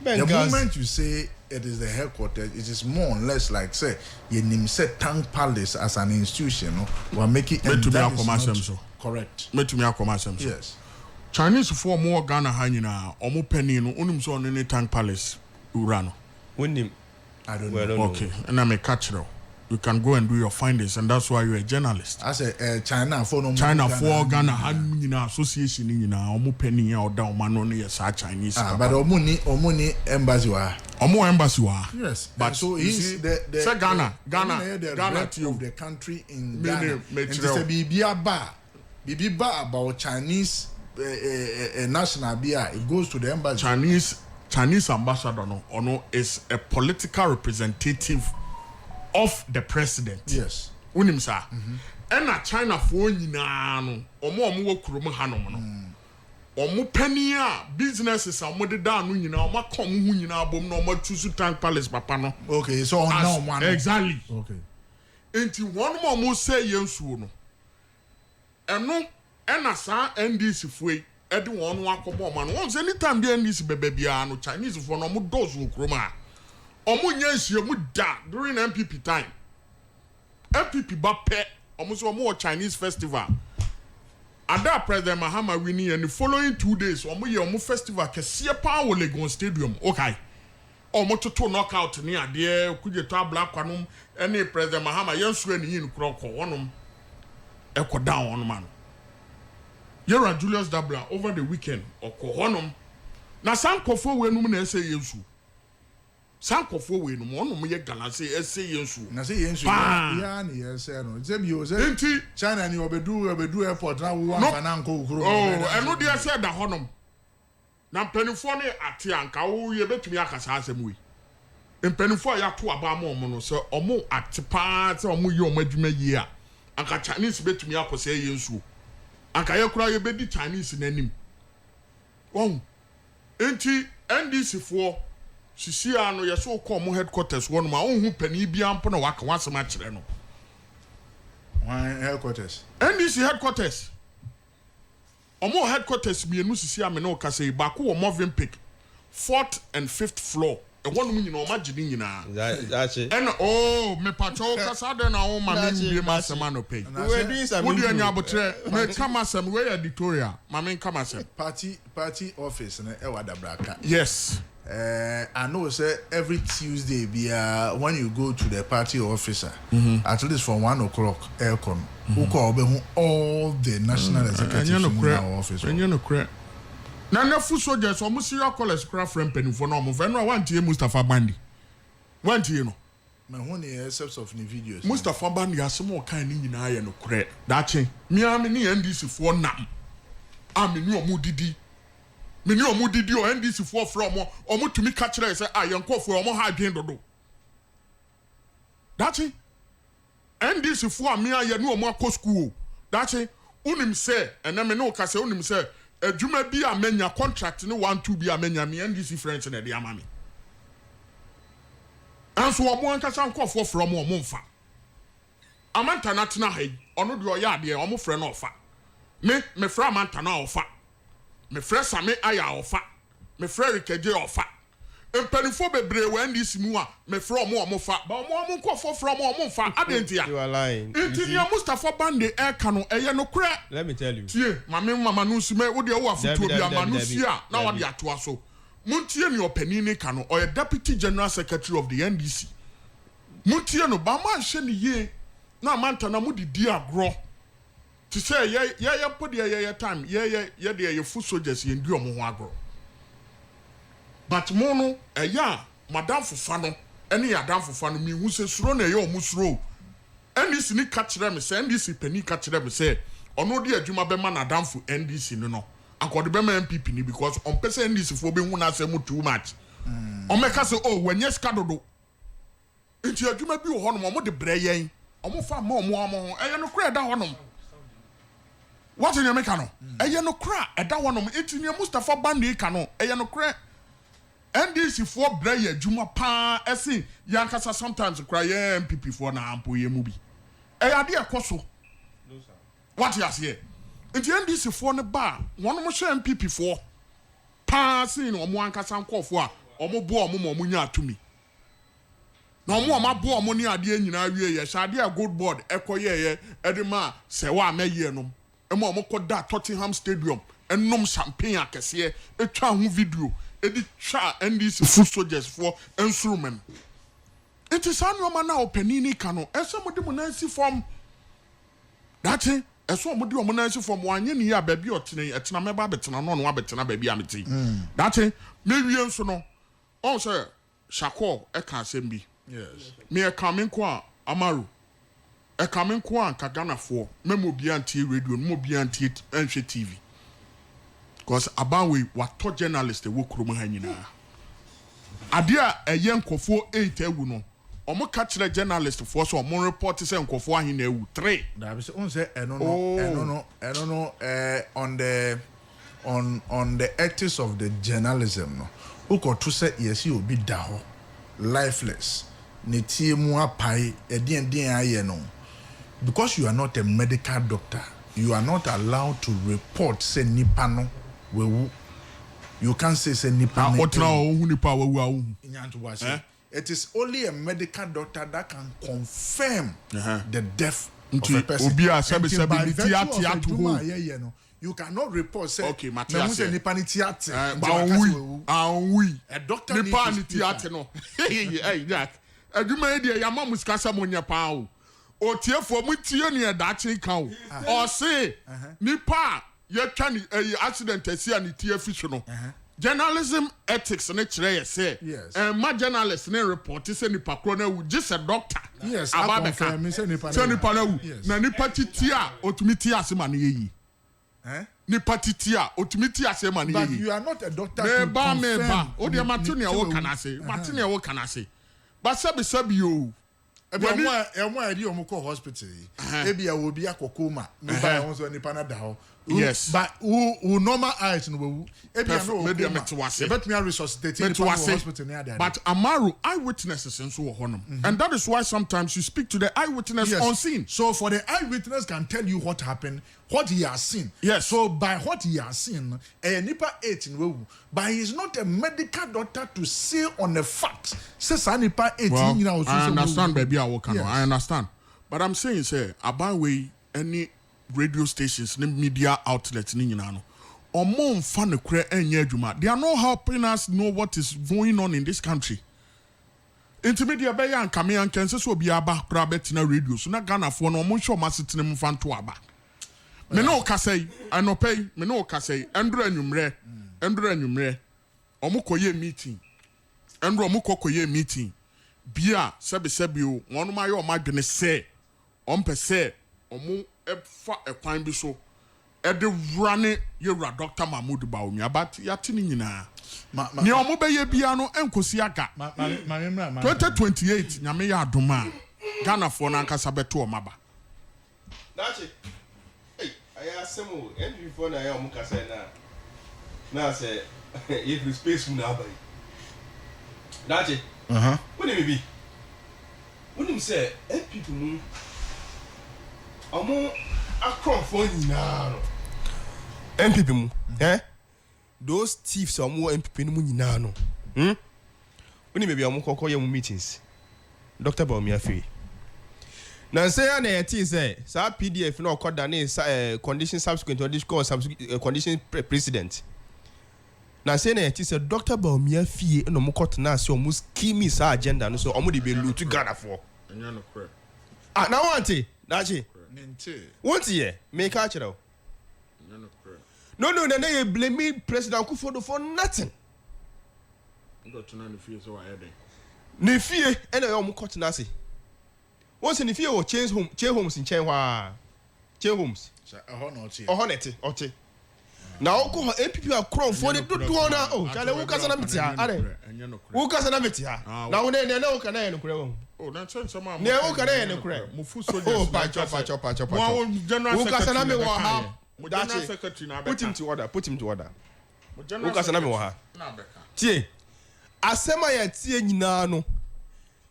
Speaker 2: the moment you say it is the headquarters, it is more or less like say you say Tank Palace as an institution, we're making
Speaker 5: it
Speaker 2: correct.
Speaker 5: Yes. Chinese for more Ghana hanyina omo penny no unim so on Tank Palace urano.
Speaker 2: I don't know.
Speaker 5: Okay, and I may catch you. You can go and do your findings, and that's why you're a journalist.
Speaker 2: I say China for
Speaker 5: Ghana hanyina association in omo penny or down man only as Chinese.
Speaker 2: But omuni embassy wa.
Speaker 5: Omo embassy wa.
Speaker 2: Yes.
Speaker 5: But
Speaker 2: so he's the
Speaker 5: Ghana
Speaker 2: to of the country in Ghana. And it's a bibi ba about Chinese national beer. It goes to the embassy.
Speaker 5: Chinese ambassador no is a political representative of the president.
Speaker 2: Yes.
Speaker 5: Unim sa. And China for nyina no omo wo kurom hanom no. Omo pania businesses omo de da no nyina omo kom hu nyina bom no omo choose Tank Palace papa no.
Speaker 2: Okay, so on now one.
Speaker 5: Exactly.
Speaker 2: Okay.
Speaker 5: Enti one more mo say yensuo no. Eno ena sa NDC foi edi won wakobo ma no. Won say anytime the NDC bebe bia no Chinese for no mo dozo kurom a. Omo nyansie mu da during MPP time. MPP ba pe omo so omo Chinese festival. Ada President Mahama winning and the following 2 days omo ye omo festival kese pa wo Legon Stadium. Okay. Omo to knockout ni ade kuje to black kwanom ene President Mahama yensu ani yin kroko wonom eko down on man. Yera Julius Dabla over the weekend oko wonom na sankofo we num na ese yensu. Sankofo we no mo no ye galase ese yensu
Speaker 2: na se yensu ya ni ese no ze bi o ze China ni obedu airport na wo anfa na nko ukuro
Speaker 5: eno de ese da honom na mpanifo ne ate anka wo ye betumi akasa asem we mpanifo ya to aba ma omo no se omo ate pa se omo ye omo adwuma yi a anka Chinese betumi akose yensu anka ye kura ye bedi Chinese nanim enti NDC fo sisi ano ye so call mo headquarters one ma ohun pani bia mpo na waka wasem a kire no
Speaker 2: Why headquarters?
Speaker 5: NDC headquarters omo headquarters mienu sisi ame no kasa ba ko wo Movenpick 4th and 5th floor e wonu nyina o magidi nyina
Speaker 4: that's it
Speaker 5: and me pacho kasa de na o ma me bie ma sema no pay
Speaker 4: we doing some
Speaker 5: wo de nya abotre me kama sem we editorial ma me kama sem
Speaker 2: Party office na e wada braka.
Speaker 5: yes
Speaker 2: I know say every Tuesday when you go to the party officer at least from 1 o'clock aircon who call all the national executives in our office.
Speaker 5: Na nefu soldiers o musiri college craft friend penifo na o no want tie Mustafa Bandi want tie no
Speaker 2: me hu ne excepts of the videos
Speaker 5: Mustafa Bandi asemo kan ni nyina ye no kre dache mi am ni NDC fo nam am ni o mu didi me ni o mu didi o NDC fo from o mu tumi ka kire say ayenkofo o mu ha adwen dodo dache NDC fo am ya ye ni o mu akọ school dache unim say eneme no ka say unim say adwuma bi amenya contract ne 1-2 bi amenya me NDC friends na de amame anso omo ankasa nkofo from omo mfa amanta na tena hai ono de oya ade omo frɛ no ofa me frɛ amanta na ofa me frɛ same aya ofa me frɛ rikeje ofa empanifo bebre we NDC mu a me frɛ omo fa ba omo nkofo from omo mfa adentia
Speaker 4: you are lying
Speaker 5: intinia Mustafa Bande e ka no eye no kra
Speaker 4: let me tell you
Speaker 5: tie mama no sume wo de wo afutuo bi amanu sia na wo de atoa so muntie ni opani ni ka no oye deputy general secretary of the NDC muntie no ba ma hye ni ye na manta na mu di agro ti say ye podi ye time ye de ye fu soldiers ye ndi omo ho agro but mo no eya madam fufa no ene ya madam fufa no mi hu se suro na ye omo suro NDC ni ka kire me say NDC pani ka kire me say ono de adwuma be ma na damfo NDC no akode be ma MPP ni because on pese NDC fo be hu na asem too much o meka say oh wanye ska dodo nti adwuma bi wo hono mo de bre yen o mo fa ma mo eye no kra da hono what in your meka no eye no kra e da hono nti ni Mustafa Bandi ka no eye no kra NDC fo bre ye adwuma pa ese yankasa sometimes kra ye MPP fo na ampo ye mu bi eye ade ekoso what you say? If you NDC for the bar, one more share MPP for passing or one casan call for or more boy munya to me. No more my boy money at the end in our year, shall a good board, echo ye, Edema, say what may ye no. And more called that Tottenham Stadium, and nom champagne, I can see a charm video, edit char NDC food soldiers for instrument. It is on your man now, Penini Cano, and some of the monancy from that's it. Eso mo di omo na nsi from wanye ni ya baabi otene etena meba betena no no abetena baabi ameti that me wie nso no on say Shako e ka asem bi
Speaker 2: yes
Speaker 5: me e ka me nko a Amaru e ka me nko a Kagana fo me mo bi anti radio mo bi anti enhwe TV because abanwe wato journalist wo krom ha nyina ade a eye nkofo 8 ewu no omo ka kire journalist for so omo report say nkofo ahin na ewu 3
Speaker 2: that be say on say eno no on the ethics of the journalism no who ko to say yes you obi da ho lifeless ne tie mu apai edien aye no because you are not a medical doctor you are not allowed to report say nipa no wewu you can't say nipa
Speaker 5: no what now hu nipa wewu awu
Speaker 2: nyanto wa say it is only a medical doctor that can confirm the death of a person.
Speaker 5: Obi a sabi tiatia to ho.
Speaker 2: You cannot report say
Speaker 5: okay, Matthias.
Speaker 2: A doctor
Speaker 5: nipa ni tiate no. Hey, Jack. Aduma e ya ma muskasa monya pa o. O tiefo mu tie ne e da che kan o. O se nipa ye twa ni accident asi ani tie fish no. Journalism ethics ne kire ye say ma journalist ne report say nipa kro na wu just a doctor
Speaker 2: yes
Speaker 5: ababeka say nipa na wu na nipa titi a otumi ti asema ne yi nipa titi a otumi ti asema ne yi
Speaker 2: but you are not a doctor
Speaker 5: to confirm o de matune wo kana say matune wo kana say ba sabi yo
Speaker 2: emo edi omo ko hospital ebi a obi akokoma me ba won so nipa na da ho
Speaker 5: Yes.
Speaker 2: But who normal eyes no we.
Speaker 5: Maybe I'm to was.
Speaker 2: But me resuscitate in the hospital near there.
Speaker 5: But Amaru eyewitnesses and so on. And that is why sometimes you speak to the eyewitness on scene.
Speaker 2: So for the eyewitness can tell you what happened, what he has seen.
Speaker 5: Yes.
Speaker 2: So by what he has seen, nipa 18 but he is not a medical doctor to say on the facts. Says nipa 18
Speaker 5: well, I understand baby I understand. But I'm saying say about way any radio stations, media outlets, they are not helping us know what is going on in this country. Intermedia Bay and Kamian Kansas will be about Rabetina radio, so not Ghana for no much of Massitinum fan to Abba. Meno Casay, I no pay, Meno Casay, Andrew and Umre, Omukoye meeting, Andrew Mukoye meeting. Bia, Sebio, one of my own goodness say, per se, Omu. A fine be so. At the running, you're Dr. Mahmoud Baumia, but Yatinina. Niamobe piano and Kosiaka. 2028, Yamea Duma. Ghana for Nankasabeto Maba.
Speaker 4: That's it. Hey, I asked some and before I am Mukasena. Now say, if the space will now be. That's it. What do you be? What do you say? Eight people move. Amo akrofo nyina no MPP mu those thieves amo MPP mu nyina no oni me bia amo kokko ye mu meetings Dr. Baumia Free na say na yeti say sa PDF na okoda na condition subsequent condition precedent na say na yeti say Dr. Baumia Free no mo court na say omo scheme sa agenda no so omo de be loot Ghana for
Speaker 5: anya no kre
Speaker 4: na wante dachi what year? Make a channel. No, they blame President Kufuor for nothing.
Speaker 5: Got to know the fear so I had.
Speaker 4: Nefie, and I am caught Nasi. Once in the fear or change homes in Chenwa. Change homes. A honest, Otte. Now, go her MPP are crown for the good one. Oh, Charlie Lucas and Amitia. Lucas and Amitia. Now, they know can I know.
Speaker 5: Oh, that's some man.
Speaker 4: No, can I know.
Speaker 5: Mufuso.
Speaker 4: Oh, patch.
Speaker 5: General
Speaker 4: Secretary. Put him to order. Lucas and Amiwa. Tie. Asema ya tie nyina no.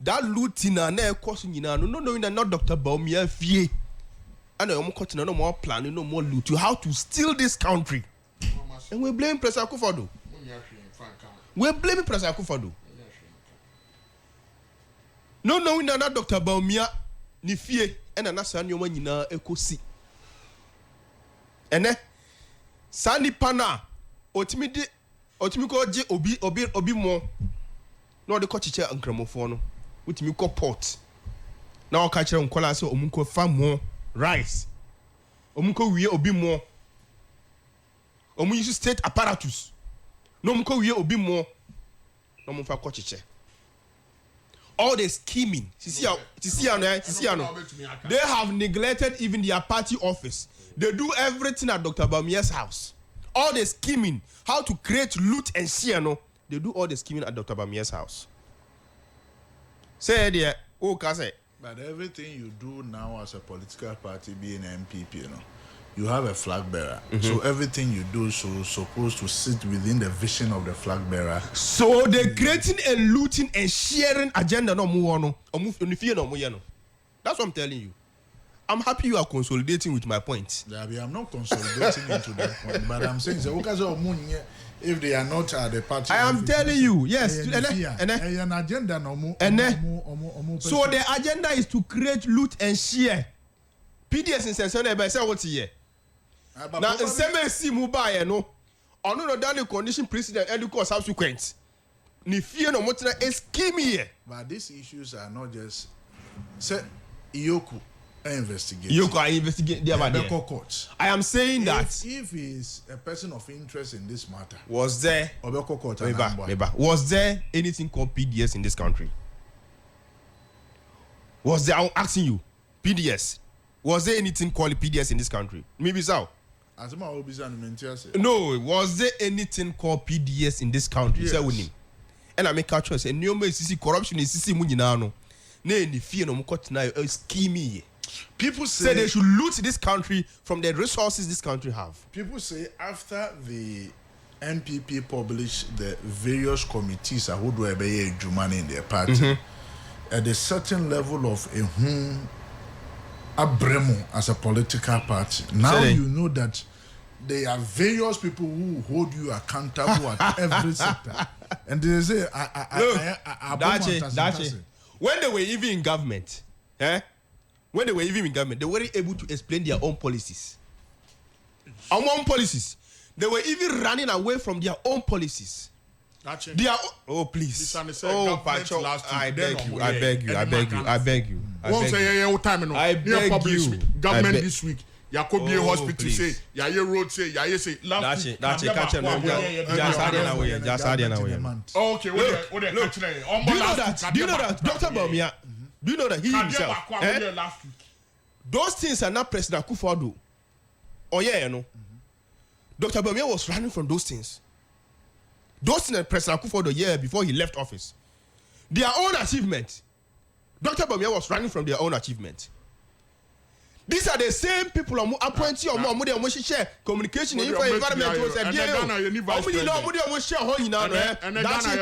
Speaker 4: That lutina na ekoso nyina no. No knowing that not Dr. Baumia Fie. And I'm cutting no more planning, no more loot. How to steal this country. And we blame President Akufo-Addo. We blame President Akufo-Addo. No knowing that not Dr. Baumia ni Fie and anasa nyoma nyina ekosi. Ene sani pana otimi ko je obi mo na de ko chiche ankramofo no otimi ko port na o ka kire nkola se omunko fa mo rice omunko wie obi mo omun use state apparatus no omunko wie obi mo na omun fa ko chiche all the scheming they have neglected even their party office. They do everything at Dr. Baumia's house. All the scheming, how to create loot and share, no, they do all the scheming at Dr. Baumia's house. Say there, oh, Kase.
Speaker 2: But everything you do now as a political party, being an MPP, you know, you have a flag bearer. So everything you do so supposed to sit within the vision of the flag bearer.
Speaker 4: So they're creating a looting and sharing agenda, no more, no, that's what I'm telling you. I'm happy you are consolidating with my point.
Speaker 2: I'm not consolidating into that point, but I'm saying if they are not at the party.
Speaker 4: I am telling you, yes.
Speaker 2: An agenda no.
Speaker 4: So the agenda is to create loot and share. PDS in Sensone by say what here. Now the same see mobile no. Ono no down the condition precedent and the subsequent. Ni fear no motina is scheme here.
Speaker 2: But these issues are not just say Iyoku investigate.
Speaker 4: You can investigate their
Speaker 2: courts.
Speaker 4: I am saying that
Speaker 2: if he is a person of interest in this matter,
Speaker 4: was there anything called PDS in this country? Was there? I'm asking you, PDS. Was there anything called PDS in this country? Maybe so. No, was there anything called PDS in this country?
Speaker 2: Yes.
Speaker 4: And I make a choice. And you may see corruption is see munino. Ne ni fear no mukot na scheme.
Speaker 2: People
Speaker 4: Say they
Speaker 2: say
Speaker 4: should loot this country from the resources this country have.
Speaker 2: people say after the NPP published the various committees who do a in their party, at a certain level of abremo as a political party. Now
Speaker 4: Say
Speaker 2: you know that there are various people who hold you accountable at every sector, and they say,
Speaker 4: Dache, when they were even in government, when they were even in government, they weren't able to explain their own policies. Our own policies. They were even running away from their own policies. Their oh please. Oh Pacho, I beg you.
Speaker 5: Won't say your time
Speaker 4: I beg you.
Speaker 5: Government this week. Yakobi
Speaker 4: Oh,
Speaker 5: hospital
Speaker 4: please.
Speaker 5: say, Yaye road say, Yaye say.
Speaker 4: Dache, catch him. Just
Speaker 5: Okay, what they catch them?
Speaker 4: Do you know that Dr. Bawumia? Do you know that he himself?
Speaker 5: Last week.
Speaker 4: Those things are not President Akufo-Addo. Oh yeah, you know. Dr. Bawumia was running from those things. Those things that President Akufo-Addo year before he left office. Their own achievement. Dr. Bawumia was running from their own achievement. These are the same people who appoint you or share communication and environment.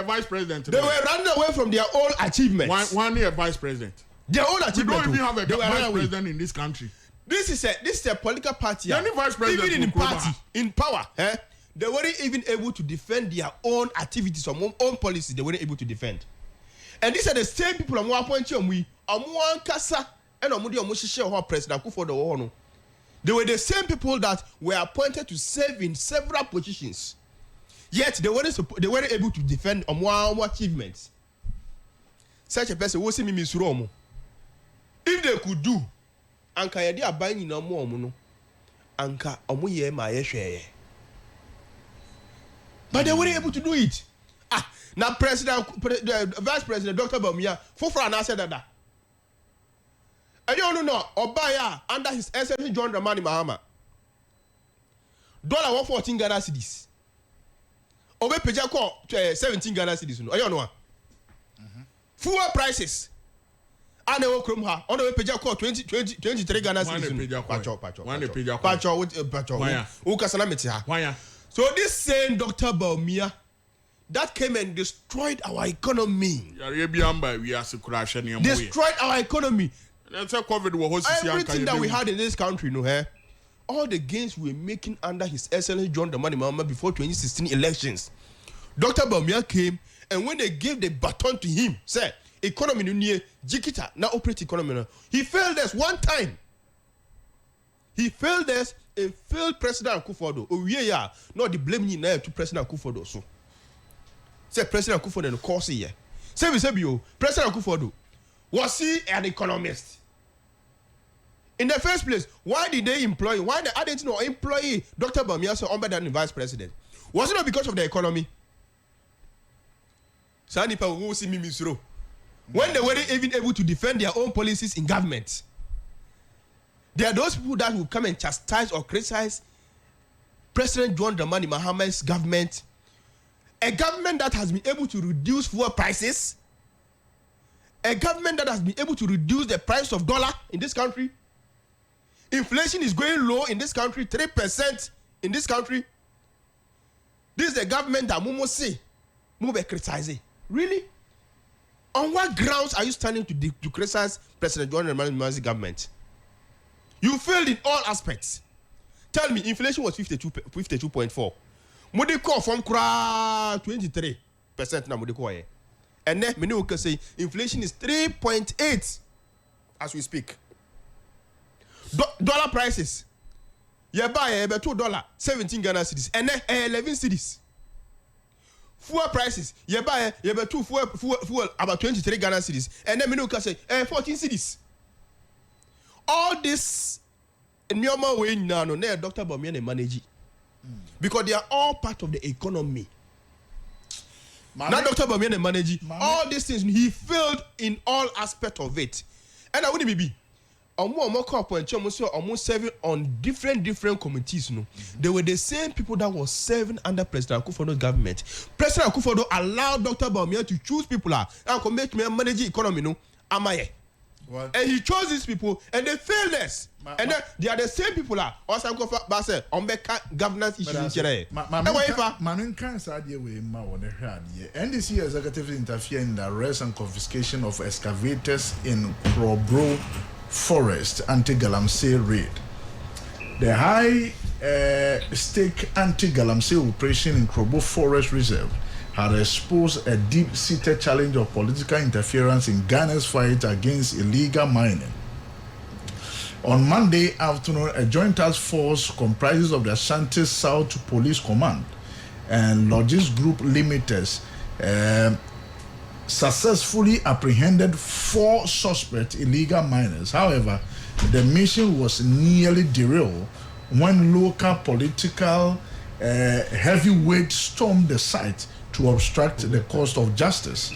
Speaker 5: Vice president.
Speaker 4: They were running away from their own achievements.
Speaker 5: One year vice president.
Speaker 4: Their own
Speaker 5: We
Speaker 4: achievement.
Speaker 5: don't even have a
Speaker 4: They were running
Speaker 5: vice
Speaker 4: away.
Speaker 5: president in this country.
Speaker 4: This is a political party.
Speaker 5: Any vice president
Speaker 4: Even in
Speaker 5: will
Speaker 4: party, in power, they weren't even able to defend their own activities or own policies. They weren't able to defend. And these are the same people who appoint you. And President Akufo-Addo. They were the same people that were appointed to serve in several positions. Yet they weren't able to defend more achievements. Such a person will see me misromo. If they could do, anka yedi abayi na mo no, anka omo ye ma ye hweye. But they weren't able to do it. Now Vice President Dr. Bawumia, Fofora na said that. And you don't know, Obaya under his Excellency John Dramani Mahama, $114 Ghana cedis. Obe peja ko 17 Ghana cedis. No, you know. Fuel prices. And they will come here. On the peja ko 23 Ghana cedis. Pacho. So this same Dr. Bawumia that came and destroyed our economy. Destroyed our economy. Everything that we had in this country, all the gains we were making under His Excellency John Dramani Mahama before 2016 elections. Dr. Bawumia came, and when they gave the baton to him, said, economy no jikita na operate economy. He failed us one time. He failed us and failed President Akufo-Addo. Oh yeah, not the blame now to President Akufo-Addo. So, say President Akufo-Addo no course here. Say President Akufo-Addo, was he an economist? In the first place, why did they employ him? Why didn't they employ Dr. Bawumia so than vice president? Was it not because of the economy? Sanipa will see me misro. When they weren't even able to defend their own policies in government. There are those people that will come and chastise or criticize President John Dramani Mahama's government. A government that has been able to reduce fuel prices. A government that has been able to reduce the price of dollar in this country. Inflation is going low in this country, 3% in this country. This is the government that Mumo say, Mumo criticizing. Really? On what grounds are you standing to criticize President John Dramani Mahama's government? You failed in all aspects. Tell me, inflation was 52.4. Modi call from 23% na modi call. And then many will say inflation is 3.8 as we speak. Dollar prices. You buy $2, 17 Ghana cedis, and then 11 cedis. Fuel prices. You buy fuel about 23 Ghana cedis, and then many will say 14 cedis. All this in normal way now, Dr. Bawumia manage because they are all part of the economy. Now Dr. Bawumia manage all these things. He failed in all aspects of it. And I wouldn't be. Almost serving on different committees. They were the same people that were serving under President Akufo-Addo's government. President Akufo-Addo allowed Dr. Bawumia to choose people and make manage economy. Amaye.
Speaker 2: What?
Speaker 4: And he chose these people, and they failed us. And then they are the same people. Also, but say on governance issues.
Speaker 2: Manin can't say we ma on the hand. NDC executives interfere in the arrest and confiscation of excavators in Krobro Forest anti-Galamsey raid. The high stake anti-Galamsey operation in Krobro Forest Reserve had exposed a deep-seated challenge of political interference in Ghana's fight against illegal mining. On Monday afternoon, a joint task force comprises of the Ashanti South Police Command and Logis Group Limiters successfully apprehended 4 suspect illegal miners. However, the mission was nearly derailed when local political heavyweights stormed the site to obstruct the course of justice.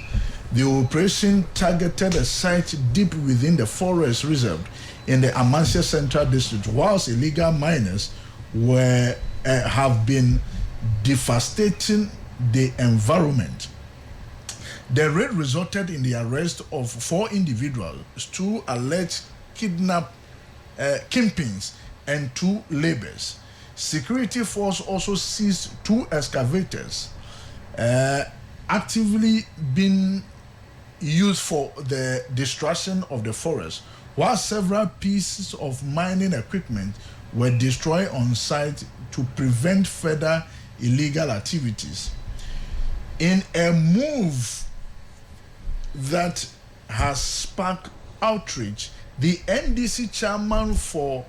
Speaker 2: The operation targeted a site deep within the forest reserve in the Amansia Central District, whilst illegal miners have been devastating the environment. The raid resulted in the arrest of 4 individuals, 2 alleged kingpins, and 2 laborers. Security force also seized 2 excavators actively being used for the destruction of the forest, while several pieces of mining equipment were destroyed on site to prevent further illegal activities. In a move that has sparked outrage, the NDC chairman for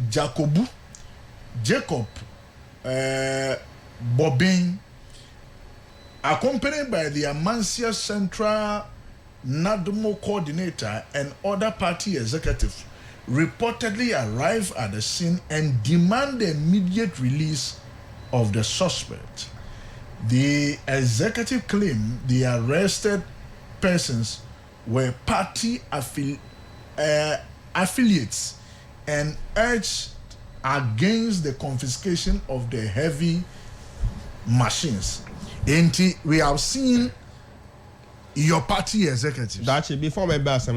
Speaker 2: Jacob Bobin, accompanied by the Amansia Central NADMO coordinator and other party executives, reportedly arrived at the scene and demand the immediate release of the suspect. The executive claimed the arrested persons were party affiliates and urged against the confiscation of the heavy machines. We have seen your party executives.
Speaker 4: That's it. Before my boss,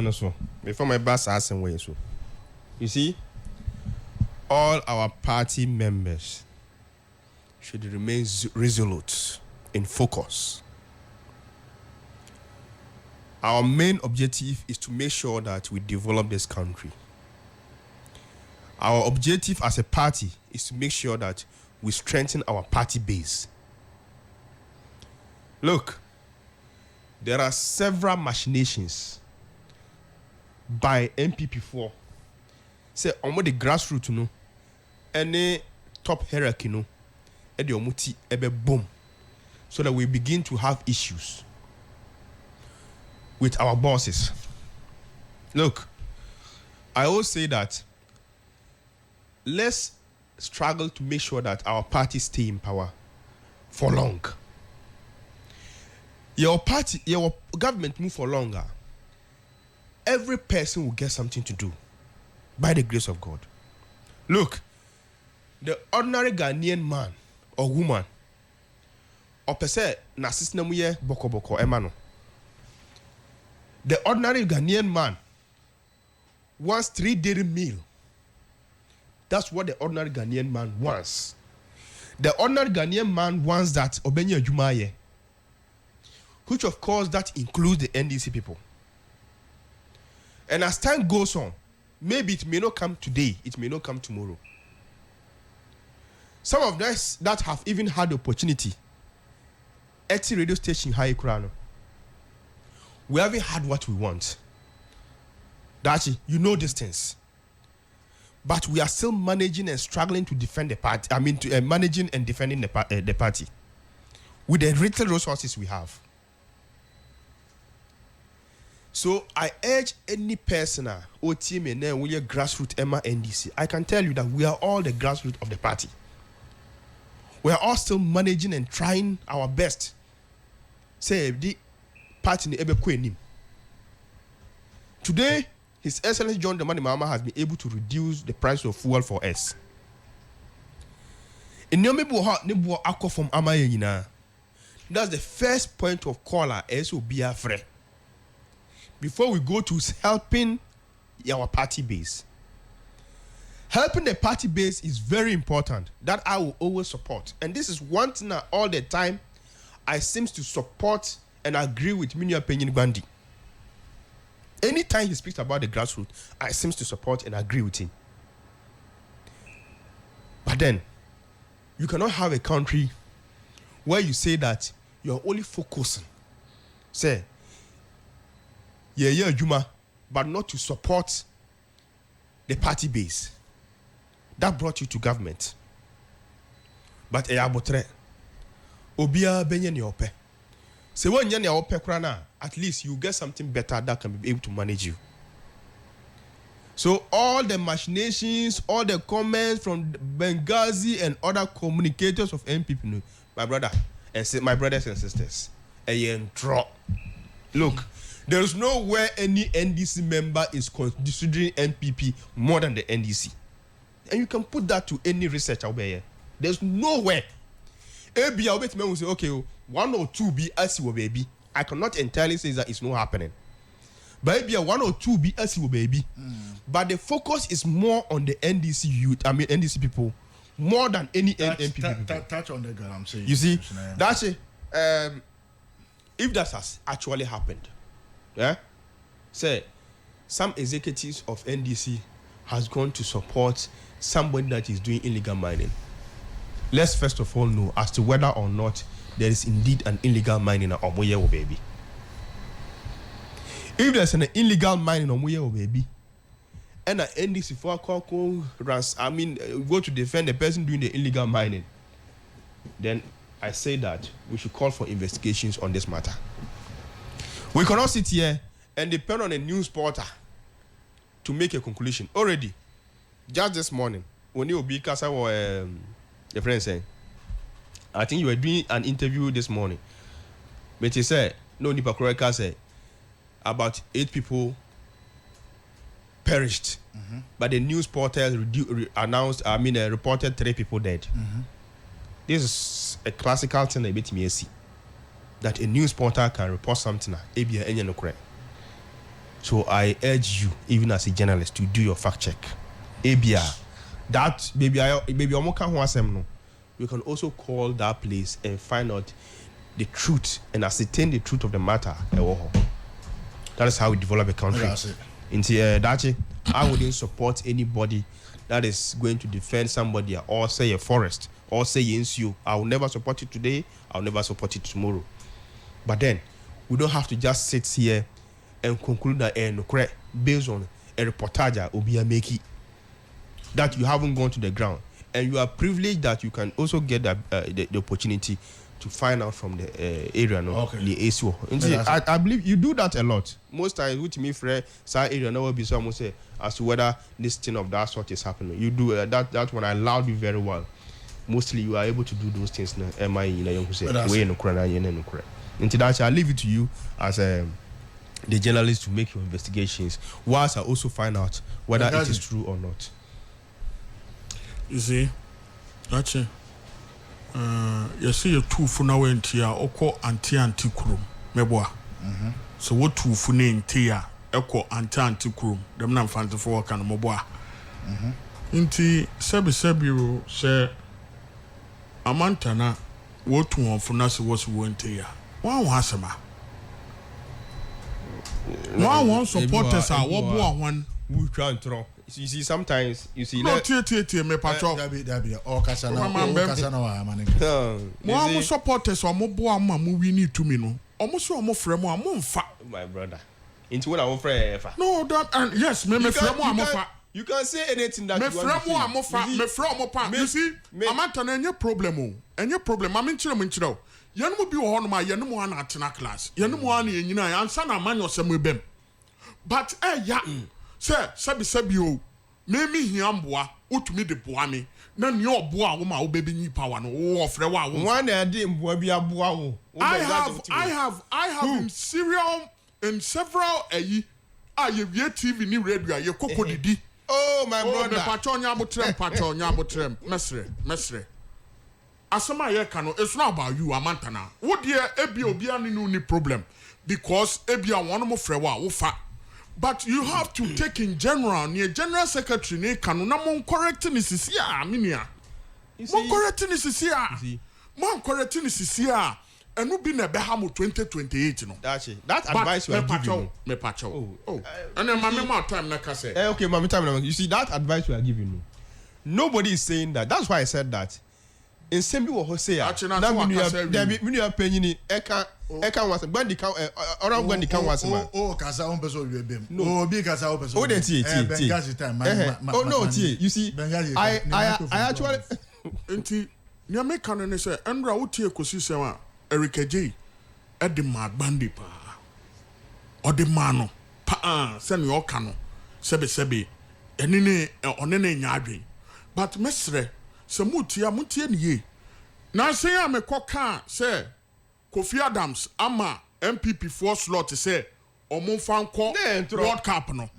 Speaker 4: asking way so. You see, all our party members should remain resolute in focus. Our main objective is to make sure that we develop this country. Our objective as a party is to make sure that we strengthen our party base. Look, there are several machinations by MPP4. Say, on the grassroots, no, any top hierarchy, no, and the omuti ebe boom, so that we begin to have issues with our bosses. Look, I always say that let's struggle to make sure that our party stay in power for long. Your party, your government move for longer. Every person will get something to do by the grace of God. Look, the ordinary Ghanaian man or woman, or per se, na system ye boko boko emano. The ordinary Ghanaian man wants 3 daily meal. That's what the ordinary Ghanaian man wants. The ordinary Ghanaian man wants that Obenya Jumaye, which of course that includes the NDC people. And as time goes on, maybe it may not come today, it may not come tomorrow. Some of us that have even had the opportunity at the radio station High Kurano, we haven't had what we want. Dachi, you know these things. But we are still managing and struggling to defend the party. Managing and defending the party with the little resources we have. So I urge any person or team in there with your grassroots Emma NDC. I can tell you that we are all the grassroots of the party. We are all still managing and trying our best. Say the party in Ebe. Today, His Excellency John Dramani Mahama has been able to reduce the price of fuel for us. In from That's the first point of call. SOBA free. before we go to helping our party base. Helping the party base is very important. That I will always support. And this is one thing that all the time I seems to support and agree with Minia Penyin Bandi. Anytime he speaks about the grassroots, I seems to support and agree with him. But then, you cannot have a country where you say that you're only focusing, say, Juma, but not to support the party base. That brought you to government. But Eyabotre, Obia Benyan Yope. So when you're Yope Krana, at least you get something better that can be able to manage you. So all the machinations, all the comments from Benghazi and other communicators of NPP, my brothers and sisters, look, there is nowhere any NDC member is considering NPP more than the NDC. And you can put that to any research out there. There's nowhere. Maybe I'll bet me will say, okay, 1 or 2 be as you baby. I cannot entirely say that it's not happening. But maybe 1 or 2 be as you baby. But the focus is more on the NDC youth, NDC people, more than any NPP people.
Speaker 2: Touch on the girl, I'm saying.
Speaker 4: You see, that's it. If that has actually happened, yeah, say some executives of NDC has gone to support somebody that is doing illegal mining. Let's first of all know as to whether or not there is indeed an illegal mining in Omoyewo, baby. If there's an illegal mining in Omoyewo, baby, and an NDC for go to defend the person doing the illegal mining, then I say that we should call for investigations on this matter. We cannot sit here and depend on a news portal to make a conclusion. Already, just this morning, when you be Kasa or your friend saying, I think you were doing an interview this morning. But he said, no, Nipa Kureka said, about 8 people perished. But the news portal reported 3 people dead. This is a classical thing that bit me see. That a news portal can report something So I urge you, even as a journalist, to do your fact check. That maybe you can also call that place and find out the truth and ascertain the truth of the matter. That is how we develop a country. I wouldn't support anybody that is going to defend somebody or say a forest or say you. I will never support it today. I'll never support it tomorrow. But then we don't have to just sit here and conclude that based on a reportage or be a make that you haven't gone to the ground, and you are privileged that you can also get the opportunity to find out from the area, the ASO. I believe you do that a lot. Most times, with me, Fred, side area, no will be someone say as to whether this thing of that sort is happening. You do that. That one I allowed you very well. Mostly, you are able to do those things. Am I in say way no correct? Until that, I leave it to you as the journalist to make your investigations, whilst I also find out whether it is true or not.
Speaker 5: You see, that's it. You see your 2 for now in Tia, Oko anti krum, Meboa. So what 2 for name Tia, Oko anti krum, them not fancy for work and Moboa. Inti Sebi say Amantana, what 2 for Nasa was went Tia. One Hasama. One supporters are one.
Speaker 4: We can't throw. You see, sometimes you see.
Speaker 5: No, me patro.
Speaker 2: Oh, Kasana,
Speaker 5: One supporters are more boy, we need to me no. Almost almost frame one
Speaker 4: my brother. Into what I'm afraid.
Speaker 5: No, that and yes, me frame one
Speaker 4: you can say anything that
Speaker 5: me
Speaker 4: you want
Speaker 5: to say. Me frame one you see, I'm not any problem. Any problem. I'm in chiro. Yanu bi wo no ma yanu mo na atena class yanu mo na yenyina ansa na man yosem bem but ya sabi o me hia mboa utumi de boa me na ne oboa wo ma wo bebi nyi power no wo ofre wa wo
Speaker 4: one na de mboa bi aboa wo
Speaker 5: I have in several ye TV ni radio ye kokodidi
Speaker 4: oh my brother
Speaker 5: pachonya abotrem mesre Asama ye kano, it's not about you, Amantana. What dear Ebi Obiani no ni problem. because ebia one mo frɛ wa wo fa. But you have to take in general, near general secretary ne kanu na mon correcting is here, minia. Mon correcting is here. Mon correcting is here. And we be na behamo 2028 no.
Speaker 4: That's it. That advice we are giving.
Speaker 5: Me pacho. Oh. And then my time na kase.
Speaker 4: Okay, my time. You see that advice we are giving you. Nobody is saying that. That's why I said that. In same way what say. That when you are paying it, eka was when the count around when the count was man.
Speaker 2: Oh, kasa on person you be. No, be kasa on person.
Speaker 4: Oh, that's it. Oh no, you see, I actually.
Speaker 5: Enti, ni America ne say, Andra utie kosi sewa Eric J. Edi magbandi pa. Odi mano pa se ni oka no sebe enine onene nyaadwen. But mesre se mutie ni ye. Na say ya me koka say Kofi Adams ama MPP for slot say omo fanko World Cup no.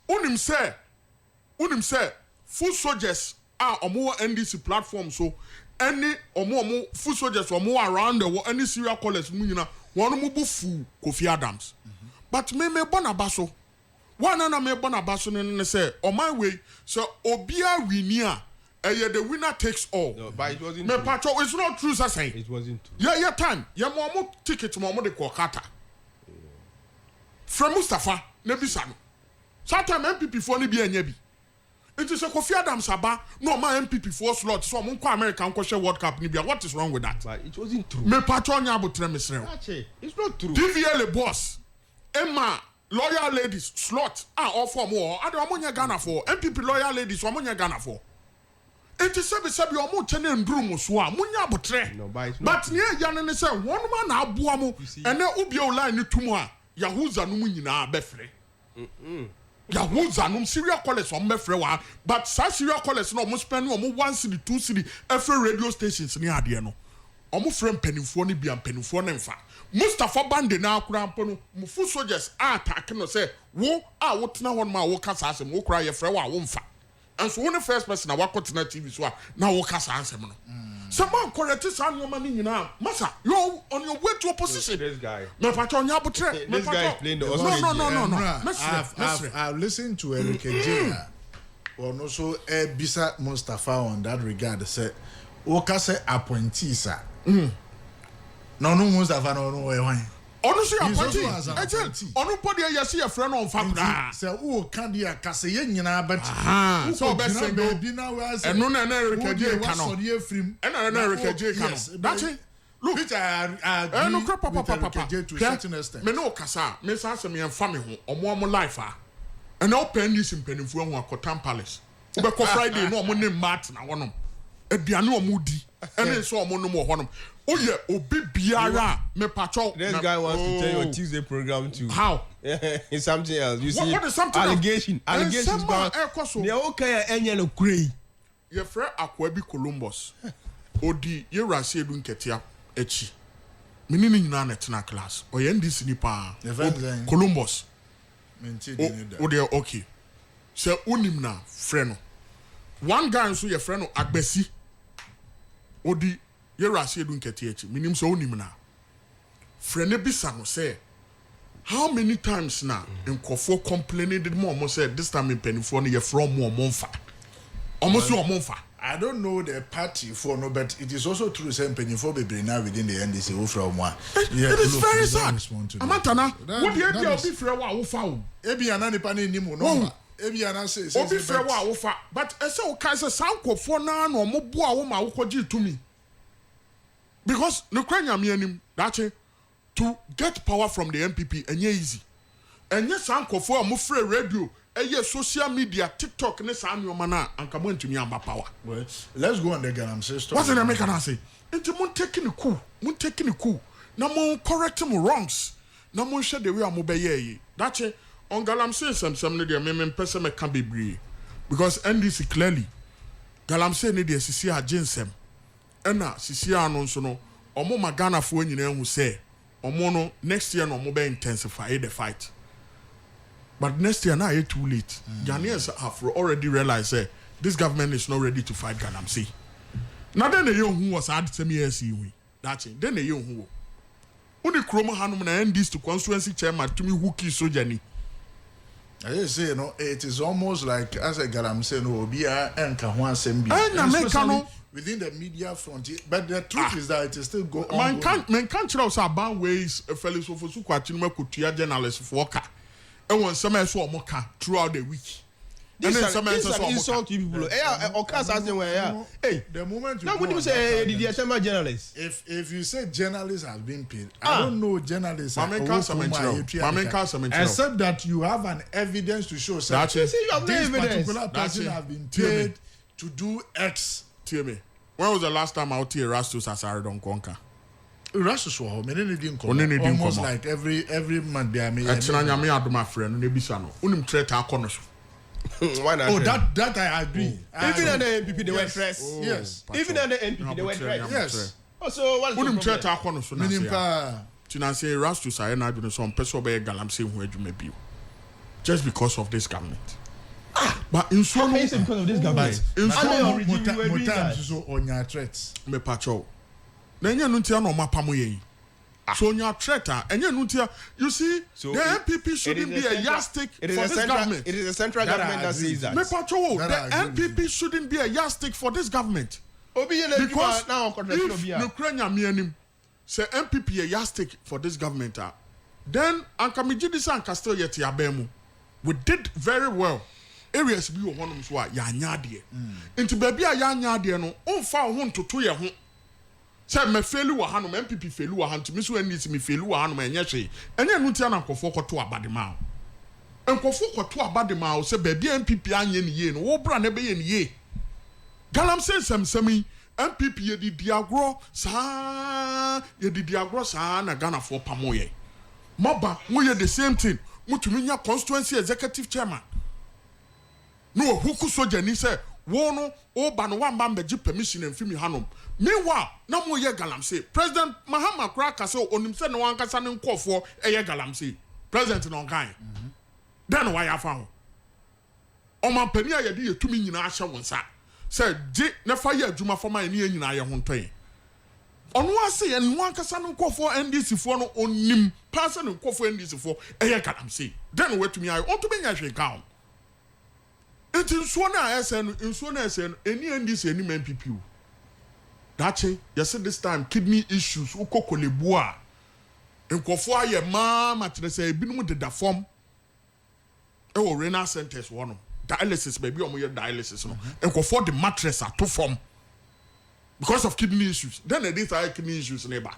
Speaker 5: Unim say full soldiers omo NDC platform so any omo full soldiers omo around the world any serial callers mu nyina wonu mu bu fu Kofi Adams. But me bonabaso one na me bonabaso ne say on my way so obia winia the winner takes all.
Speaker 4: No, but it wasn't
Speaker 5: me
Speaker 4: true.
Speaker 5: Pacho, it's not true sir saying.
Speaker 4: It wasn't true.
Speaker 5: Yeah time ya mo ticket mo de kokata from Mustafa ne bisa no sometime MPP for ni bi anya bi. It is a Kofi Adams aba no ma MPP for slot so mo nko America nko share World Cup ni bia. What is wrong with that?
Speaker 4: But it wasn't true.
Speaker 5: Me Pacho nya abotre mesre.
Speaker 4: It's not true.
Speaker 5: DVL boss Emma loyal ladies slot all for more ade omonya Ghana for MPP loyal ladies omonya Ghana for. It is sebi omo chene nduru mo so a munya abotre.
Speaker 4: No, but
Speaker 5: near yan ne say one man na aboa mo ene obi o line ni tumu a yahuza no mu nyina befre. Yahuza no serial callers on befre wa but sa serial callers no mo spend no mo 1 city 2 city every radio stations ni ade no. Omo frem penifo ni bia penifo ne mfa. Mustafa bande na akura mpo no mufu soldiers attack no say wo a wo tena hon ma wo kasa asem wo kura ye frɛ wa wo mfa. And so when the first person I walk on TV so now what can answer no. Someone correct this on your money now. Massa, you're on your way to a position.
Speaker 4: This guy.
Speaker 5: Me patron ya butre.
Speaker 4: This guy is playing the
Speaker 2: No. I've listened to Eric J. Or no so Bisa Mustafa on that regard say Oka say appointees sir. No Mustafa no way.
Speaker 5: Honestly, appointee. Onu podi ya see a friend on family.
Speaker 2: Say o kan dia kase ye nyina bet.
Speaker 5: So be say
Speaker 2: baby now we say.
Speaker 5: Eno na Eric J kano. Eno na Eric J kano. That's it. Look.
Speaker 2: Which I
Speaker 5: no crap papa.
Speaker 2: To a certain extent.
Speaker 5: Me no kasa. Me say say me family ho. Omo life ah. And now pen this impenifo ho akotam palace. Ube ko Friday no omo name mat na wonom. Aduane omo di. Ene so omo no mo honom. Oh yeah, obi biara me patrol.
Speaker 4: This guy wants to tell your Tuesday program too.
Speaker 5: How?
Speaker 4: It's something else. You see,
Speaker 5: what is something
Speaker 4: allegations. They okay enye no kray.
Speaker 5: Ye frɛ Akwabi Columbus. Odi ye rase edu nketia echi. Meni ni nyina na tena class. Oye ndisi ni pa. Columbus. Odi okay. Se unim na frɛ no. One guy nso ye frɛ no Agbesi. Odi ye rase edu nketia echi. Minim so unim na. Frɛ ne bisa no say how many times na nkofo complaining did more say this time in penifo no ye from more monfa. Almost your monfa.
Speaker 2: I don't know the party for no, but it is also true saying penifo be now within the NDC who from one.
Speaker 5: It is very sad. Amantana, what the idea of be frɛ wa wo fa wo?
Speaker 2: Ebi anani pani ni mu no. Ebi anase say.
Speaker 5: Obi frɛ wa wo fa, but ese o kai say sankofo na na omo bo a wo ma wo koji to me. Because no kwanya me anim, that's it. To get power from the MPP enye easy. Enye sankofo a mo frɛ radio, eye social media, TikTok ne sa anyoma na anka mo ntumi amba power.
Speaker 2: Well, let's go on the Galam system.
Speaker 5: What's in America now say? Enti mon taking the coup. Na mon correct mo wrongs. Na mon share the way am be ye. That's it. On Galam say some ne dey me person me can be because NDC clearly Galam ne dey sisi agensem. Ena sisi anu nso no omo magana fo nyina hu say omo no next year no omo be intensify the fight. But next year now it's too late. Ghanaians have already realized this government is not ready to fight Galamsey. Now then the young who was at 7 years that's it. Then the young who Uni Chroma Hanum and this to constituency chairman to me hooky sojani.
Speaker 2: I just say, it is almost like as a galam say no be and Kahwan Sembi. Within the media front, but the truth is that it is still going on.
Speaker 5: Man can't tell us about ways a fellow for Suquatima could tear journalists for Waka. And when some else or Moka throughout the week.
Speaker 4: This is an insult to people. Hey,
Speaker 2: the moment you
Speaker 4: now what do you say? Did you say journalists?
Speaker 2: If you say journalists have been paid, I don't know journalists. Except that you have an evidence to show.
Speaker 5: That's it.
Speaker 2: This particular person have been paid to do X.
Speaker 5: Tell me, when was the last time out here Rastus Asari don't conquer?
Speaker 2: Rastus was almost like every month. They are me.
Speaker 5: My friend, Nebisano. Threat our corners.
Speaker 4: Why not?
Speaker 2: Oh, that I agree.
Speaker 4: Even at the NPP, they wear dress.
Speaker 2: Yes.
Speaker 4: Even at the NPP, they wear dress.
Speaker 2: Yes.
Speaker 4: Also, what's the
Speaker 5: threat our
Speaker 4: problem?
Speaker 5: corners? Tinashe Rastus I na do some person be galamse who you may be. Just because of this government. But in so
Speaker 4: because of this government.
Speaker 5: In so
Speaker 2: so on your threats.
Speaker 5: Me pacho. Na nya no tia no mapamu ye. So on your threat and you see so the MPP shouldn't be a yardstick for this government.
Speaker 4: It is the central government that says that.
Speaker 5: Me pacho, the MPP shouldn't be a yardstick for this government. Because
Speaker 4: now
Speaker 5: if Ukraine mianim say MPP a yardstick for this government, then Ankamijidisa and Castel yeti abemu. We did very well. Areas bi wo honom so a ya nyaade. Nti baabi a ya nyaade no, onfa ho ntoto ye ho. Say me felu wa hanom MPP felu wa hantu mi so ani si me felu wa hanom enye hwe. Enye nu tia na nkofo kwoto abadema. Nkofo kwoto abadema say baabi MPP anye ne ye no, wo bra na be ye ne ye. Galam say semsemi MPP ye di diagro sa na Ghana for pamoye. Moba mo ye the same thing. Mutumi nya constituency executive chairman. No huku soja ni say wono o ba no wamba mbeji permission mfimi hanom. Meanwhile na mo ye galamse President Mahama Kraka say onim say no wankasa ne nkofo eye galamse president no kan. Then why afa ho. O man pani a ye de yetumi nyina ahye wonsa. Say je na fa ye adwuma foma ye ne nyina ye ho ntoye. Ono ase ye no wankasa ne nkofo NDC fo no onim pass ne nkofo NDC fo eye galamse. Then wetumi ayo on to be nya hwe kan. It is one SN in so SN any NDC any MPP. That's it. You see this time kidney issues uko kolebua. Nkofo aye mama tire say binum de da form. E wo renal centers one. Dialysis baby omo ye dialysis no. Nkofo the mattress ato form. Because of kidney issues. Then they say kidney issues neighbor.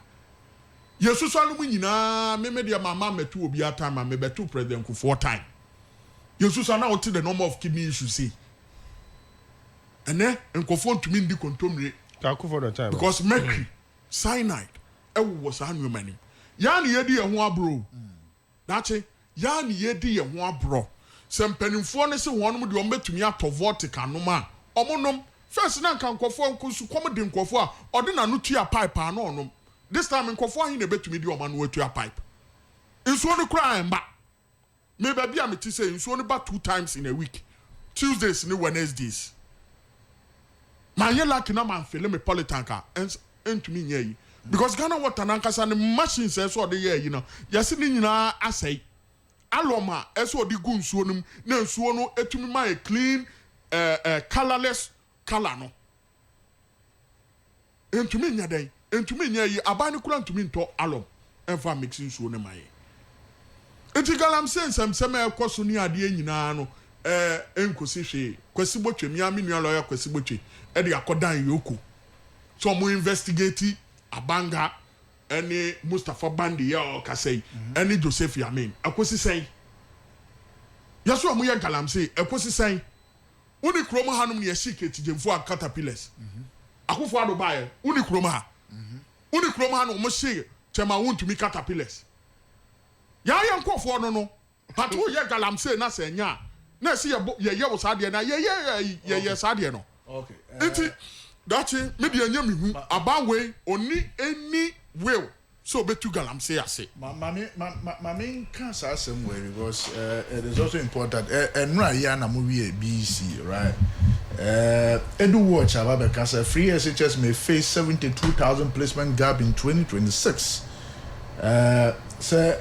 Speaker 5: Yesu so anu nyina me dia mama metu obi atime me betu president ku 4 time. Jesus are now to the number of kidney issues see. And then and conform to me the contomry because mercury, cyanide, was a human. Yan yedi a one bro. That's it. Yan yedi a one bro. Some peninformance one with your met to me out of vortica no man. Omonum first nan can conform to come in conform or then a nuclear pipe no. This time in conform in a bet to me the man with your pipe. It's one crime but. Maybe I'm to say it's only about 2 times in a week. Tuesdays and Wednesdays. My year like na man feel me politanka and to me yeah. Because Ghana water nankasa the machines so the year you know. Yes ni nyina asay. Aloma eso di gu nsuo num na nsuo no etumi ma clean colorless color no. Entumi nya den. Entumi nya yi abani kula ntumi nto alom. Enfa mixing nsuo ne maye. Enti galam sensem sema ekoso ni ade nyina no enkosi hwe kwasi botwe miami nua lawyer kwasi botwe e de akodan yoku so mo investigate abanga ene Mustafa Bandi ya o kasai ene Joseph Yamin akosi sai yaso mo ye galam se akosi sai uni kromo hanum ne yashike tijemfu caterpillars akofo ado bae uni kromo ha uni kromo hanum mo hye chema wontumi caterpillars ya nkofo no but wo ye galamse na se nya na se ye wo sade na ye sade no
Speaker 2: okay
Speaker 5: enti dachi me de anya me hu abawe oni any will so betu galamse ase
Speaker 2: mama can say somewhere because it is also important enra ya na mo wi BC right edu watch ababeka say free SHS may face 72,000 placement gap in 2026. say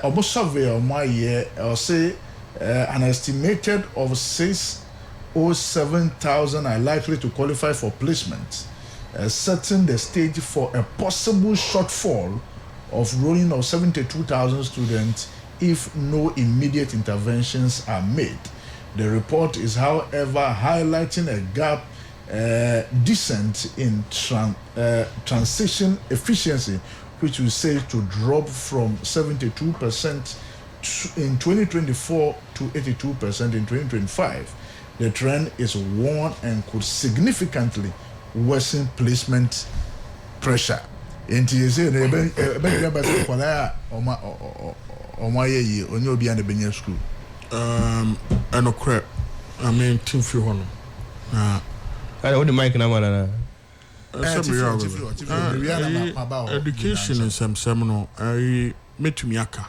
Speaker 2: obo survey o my year or say an estimated of 607,000 are likely to qualify for placement, setting the stage for a possible shortfall of rolling of 72,000 students if no immediate interventions are made. The report is, however, highlighting a gap descent in transition efficiency, which we say to drop from 72% in 2024 to 82% in 2025. The trend is worn and could significantly worsen placement pressure. Enti yese na ebe ba se kwala oma ye onye obi an benya school.
Speaker 5: And crap. I mean, team fi hono.
Speaker 4: I hold the mic na mana.
Speaker 5: Education is some no. I metumi aka.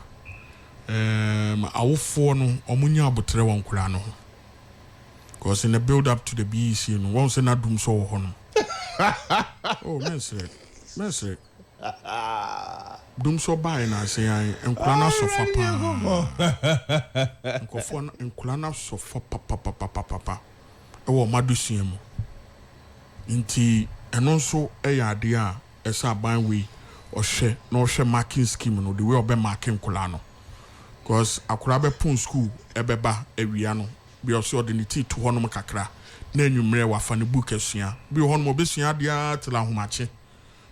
Speaker 5: Awofo no omunya abotre won kura no. Because in the build up to the BEC no, one say na dum so hono. Oh, mense. Dum so buy na say enkula na so fa pa. Enkofo enkula na so fa pa. E wo madusua mu. Nti eno so ade a esa ban we ohwe na ohwe marking scheme no the way obe marking kula no. Because akura be pon school ebeba awia no. Bi also ordinity to hono kakra. Na enwumre wa fa ne book asua. Bi hono mo besua ade a tela homache.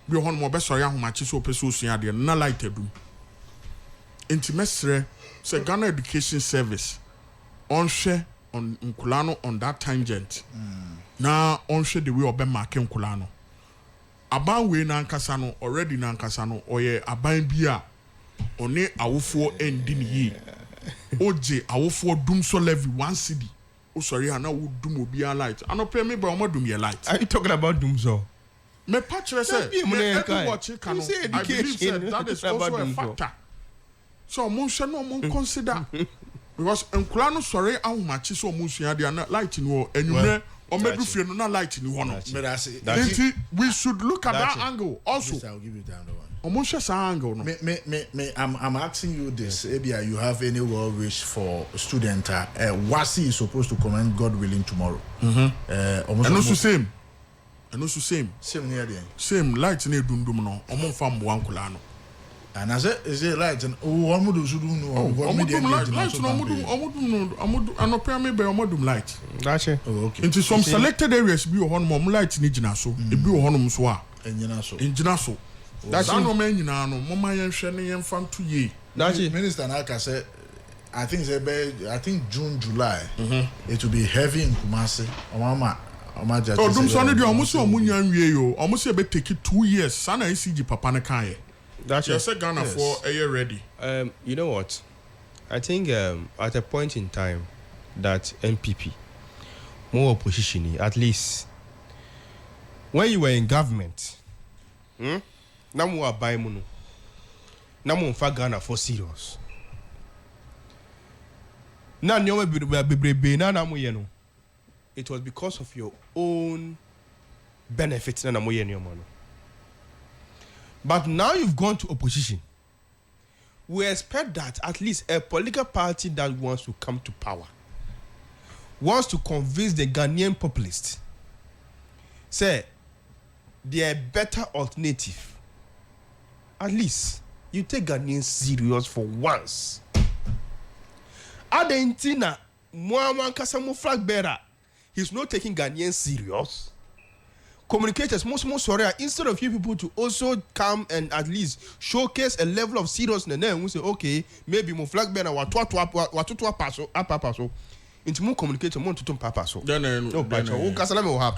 Speaker 5: Bi hono mo besori ahomache so pese osua ade na light edum. Enti mesre say Ghana Education Service on share on Nkulano on that tangent. Na on share the way obe mark Nkulano. Aban we na nkasa no already na nkasa no oye aban bia one awofo endi ni yi. Oje awofo dum so levy 1 cedi. Oh sorry, na wo dum obi a light. Anope me ba o dum ye light.
Speaker 4: Are you talking about dum so?
Speaker 5: Me patch say watch I believe that is also a factor. So mon hwe no mon consider because Nkulano sorry ahomachi so mon sua dia na light ni wo enwumre o medu fie no na light ni ho no. We should look at that angle also.
Speaker 2: I'll give you that one.
Speaker 5: Angle, no?
Speaker 2: I'm asking you this. Ebia, you have any well wish for student? Wasi is supposed to commend God willing tomorrow.
Speaker 5: And also same. Same
Speaker 2: near the
Speaker 5: same light ne dum no. Omo fam wankulano.
Speaker 2: And as is it light and omo should know what media light no anope me be omo light.
Speaker 4: That's it.
Speaker 2: Okay.
Speaker 5: Into some selected areas bi ho no light ni gina so. E bi ho no so a. Engina so. That's no man you know, Mama Yenshane and Fan 2 years.
Speaker 2: That's it. Minister Naka said, I think June, July, it will be heavy in Kumasi. Mama,
Speaker 5: oh, don't sonny, you almost so munyan yo, almost a bit take it 2 years. Sana ICG Papa Nakaye. That's just a Ghana for a year ready.
Speaker 4: You know what? I think at a point in time that MPP, more opposition, at least when you were in government, Namu abai muno. Namu mfa Ghana for serious. Na nyoma bebrebe na namu ye no. It was because of your own benefits na namu ye nyoma no. But now you've gone to opposition. We expect that at least a political party that wants to come to power wants to convince the Ghanaian populace say there are better alternative. At least you take Ghanaians serious for once. Adentina, Mwaman Kasamo flag bearer, he's not taking Ghanaians serious. Communicators, most sorry, instead of you people to also come and at least showcase a level of seriousness, then we say, okay, maybe my flag bearer watu paso. Into more communicator, more to papa so. No,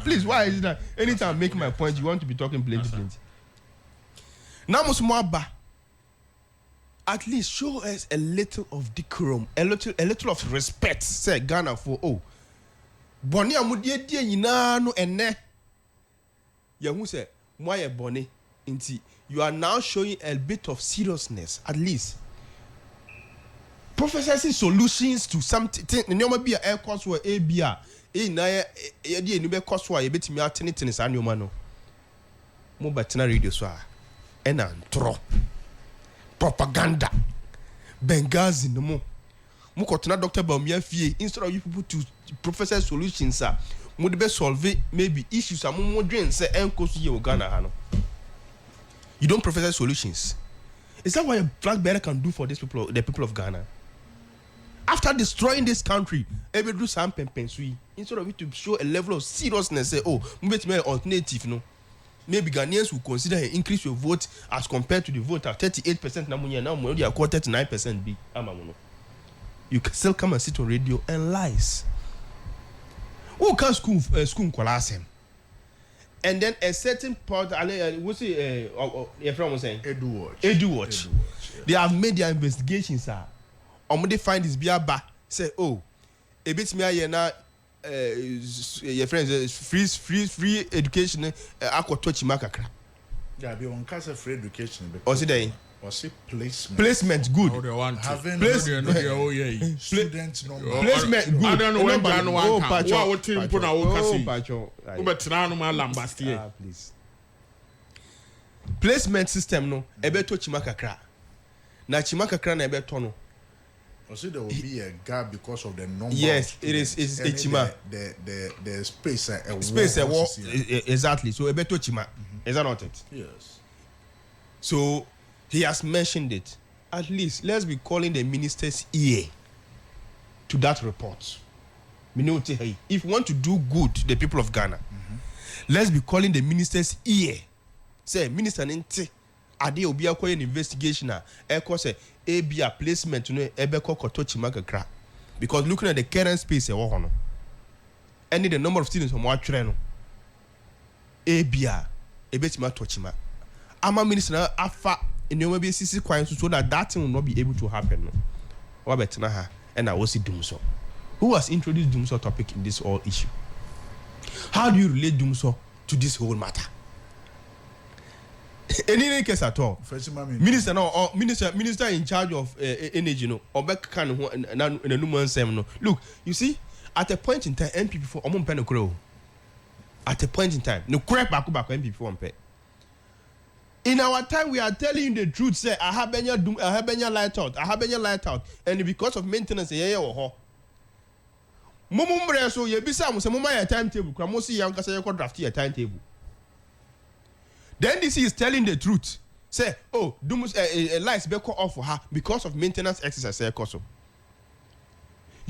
Speaker 4: please, why is it that anytime I make my point, you want to be talking plenty? Now, Musmaba, at least show us a little of decorum, a little of respect. Say Ghana for Boni amudie yina no ene. Yahu say moye boni inti. You are now showing a bit of seriousness, at least. Prophesying solutions to something. Nyoma be a air cost or ABR. Na ye di enu be cost wa ye betimi atene sa nyoma no. Mo batina radio so a ena ntro. propaganda Benghazi no mo kotona Dr. Bawumia fie instead of you people to professor solutions mo de be solve maybe issues mo dwen say enko so ye Uganda ha no. You don't profess solutions. Is that what a flag bearer can do for these people, the people of Ghana? After destroying this country, every do some pempensui instead of it to show a level of seriousness. Say, oh, maybe an alternative. No, maybe Ghanaians will consider an increase your vote as compared to the vote at 38%. Now we are 39%. Big, you can still come and sit on radio and lies. Who can school him? And then a certain part, what's your friend was saying? Edu Watch. They have made their investigations, sir. They find this biaba. Say, oh, a bit me now. Your friends, free education. I could touch Makakra.
Speaker 2: Yeah, be on case free education.
Speaker 4: Or say
Speaker 2: placement.
Speaker 4: Placement good.
Speaker 2: Having
Speaker 4: placement
Speaker 2: number.
Speaker 4: Placement good.
Speaker 5: I don't know when Jan
Speaker 4: oh,
Speaker 5: what team put out
Speaker 4: please. Placement system no. Ebe to Chimakakra. Na Chimakakra na ebe to no.
Speaker 2: So there will be a gap because of the number.
Speaker 4: Yes, it is. It's a Chima.
Speaker 2: The space
Speaker 4: exactly. So ebe to Chima. Is that not it?
Speaker 2: Yes.
Speaker 4: So he has mentioned it. At least let's be calling the minister's ear to that report. If we want to do good to the people of Ghana, let's be calling the minister's ear. Say, Minister Nente, Ade Obi an investigation. Say, a placement to Ebeko Kotochi Magakra. Because looking at the current space, and the number of students from what train, Ebia, Ebetima Tochima. Ama minister afa in your maybe CC quiet so that thing will not be able to happen. What better ha? And I will see Dumso. Who has introduced Dumso topic in this whole issue? How do you relate Dumso to this whole matter? In any case at all, minister no or minister in charge of energy no or back can no. Look, you see, at a point in time, MPP for Omon Pen grow. At a point in time, no crap back MPP for Ompe. In our time, we are telling you the truth. Say, I have been light out, and because of maintenance, Mumumbre so ye bisa say mama timetable. Kramosi young say you draft your timetable. Then this is telling the truth. Say, oh, Dumus lights be cut off for her because of maintenance exercise. Say, koso.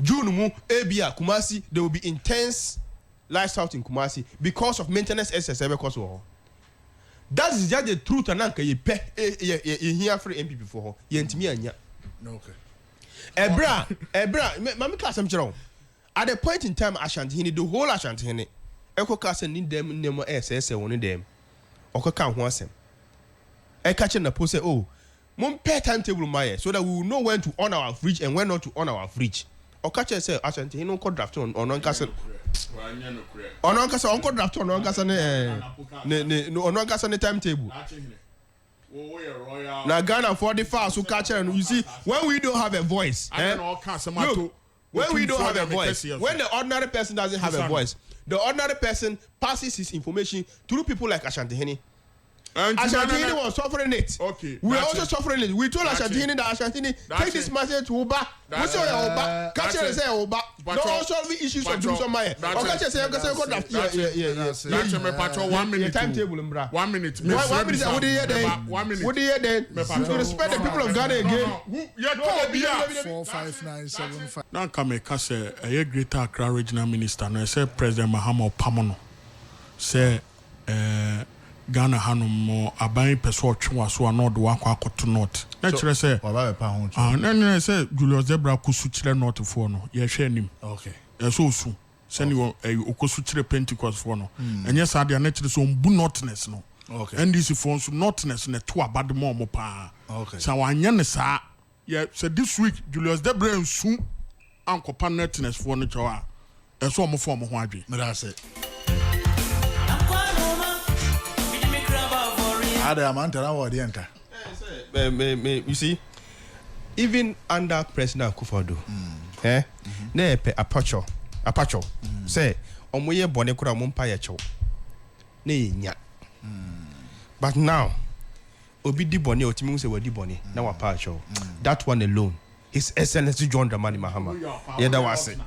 Speaker 4: June mu Abia Kumasi, there will be intense lights out in Kumasi because of maintenance exercise. That is just the truth, and anka ye pay here free MPP for her. Ye ntimi anya.
Speaker 2: Okay.
Speaker 4: Ebra, mami class am chiro. At the point in time, Ashanti Hini, the whole Ashanti Hini, Eko Kasa need them name SS one of them. Oko kan ho asem. E catch na post say, oh, mum pay timetable my so that we will know when to on our fridge and when not to on our fridge. Okache say Ashanti Hini no draft on Kasa. On Kasa on draft on Kasa ne Kasa ne timetable. Na Ghana for the fast so catch and you see when we don't have a voice. Look, when we don't have a voice, when the ordinary person doesn't have a voice, the ordinary person passes his information through people like Ashanti Hini. Ashanti Hini was suffering it.
Speaker 5: Okay.
Speaker 4: We are also suffering it. We told Ashanti Hini that Ashanti Hini take this message to Oba. We say Oba. Catch and say Oba. No solving issues of Dumso Maya. Or catch and say
Speaker 5: yeah. 1 minute.
Speaker 4: Timetable,
Speaker 5: 1 minute.
Speaker 4: 1 minute. What do you hear then?
Speaker 5: 1 minute.
Speaker 4: What do you hear then? To respect the people of Ghana again.
Speaker 2: 45975.
Speaker 5: Now come say a Greater Accra Regional Minister. No, say President Mahama Pamono. Say Ghana Hanum aban person twa so no do akwa akoto north na kire say
Speaker 2: baba be pa ho
Speaker 5: na say Julius Zebra kusu kire north for no ye hwe anim
Speaker 2: okay
Speaker 5: so su sani okosu kire Pentecost for no enye sa de na kire so mbu northness no
Speaker 2: okay
Speaker 5: NDC for so northness na to abade mo mo pa
Speaker 2: okay
Speaker 5: sa wanye ne sa ye say this week Julius Zebra nsu ankopa northness for no chawa so mo for mo ho adwe
Speaker 2: me da say
Speaker 4: you see, even under President Akufo-Addo, ne apacho, say, omoye bone kura mumpa ya chow, ne nya. But now, obi di boni otimi say we di boni na wa pa show that one alone His Excellency John Dramani Mahama. Yeah, that was it.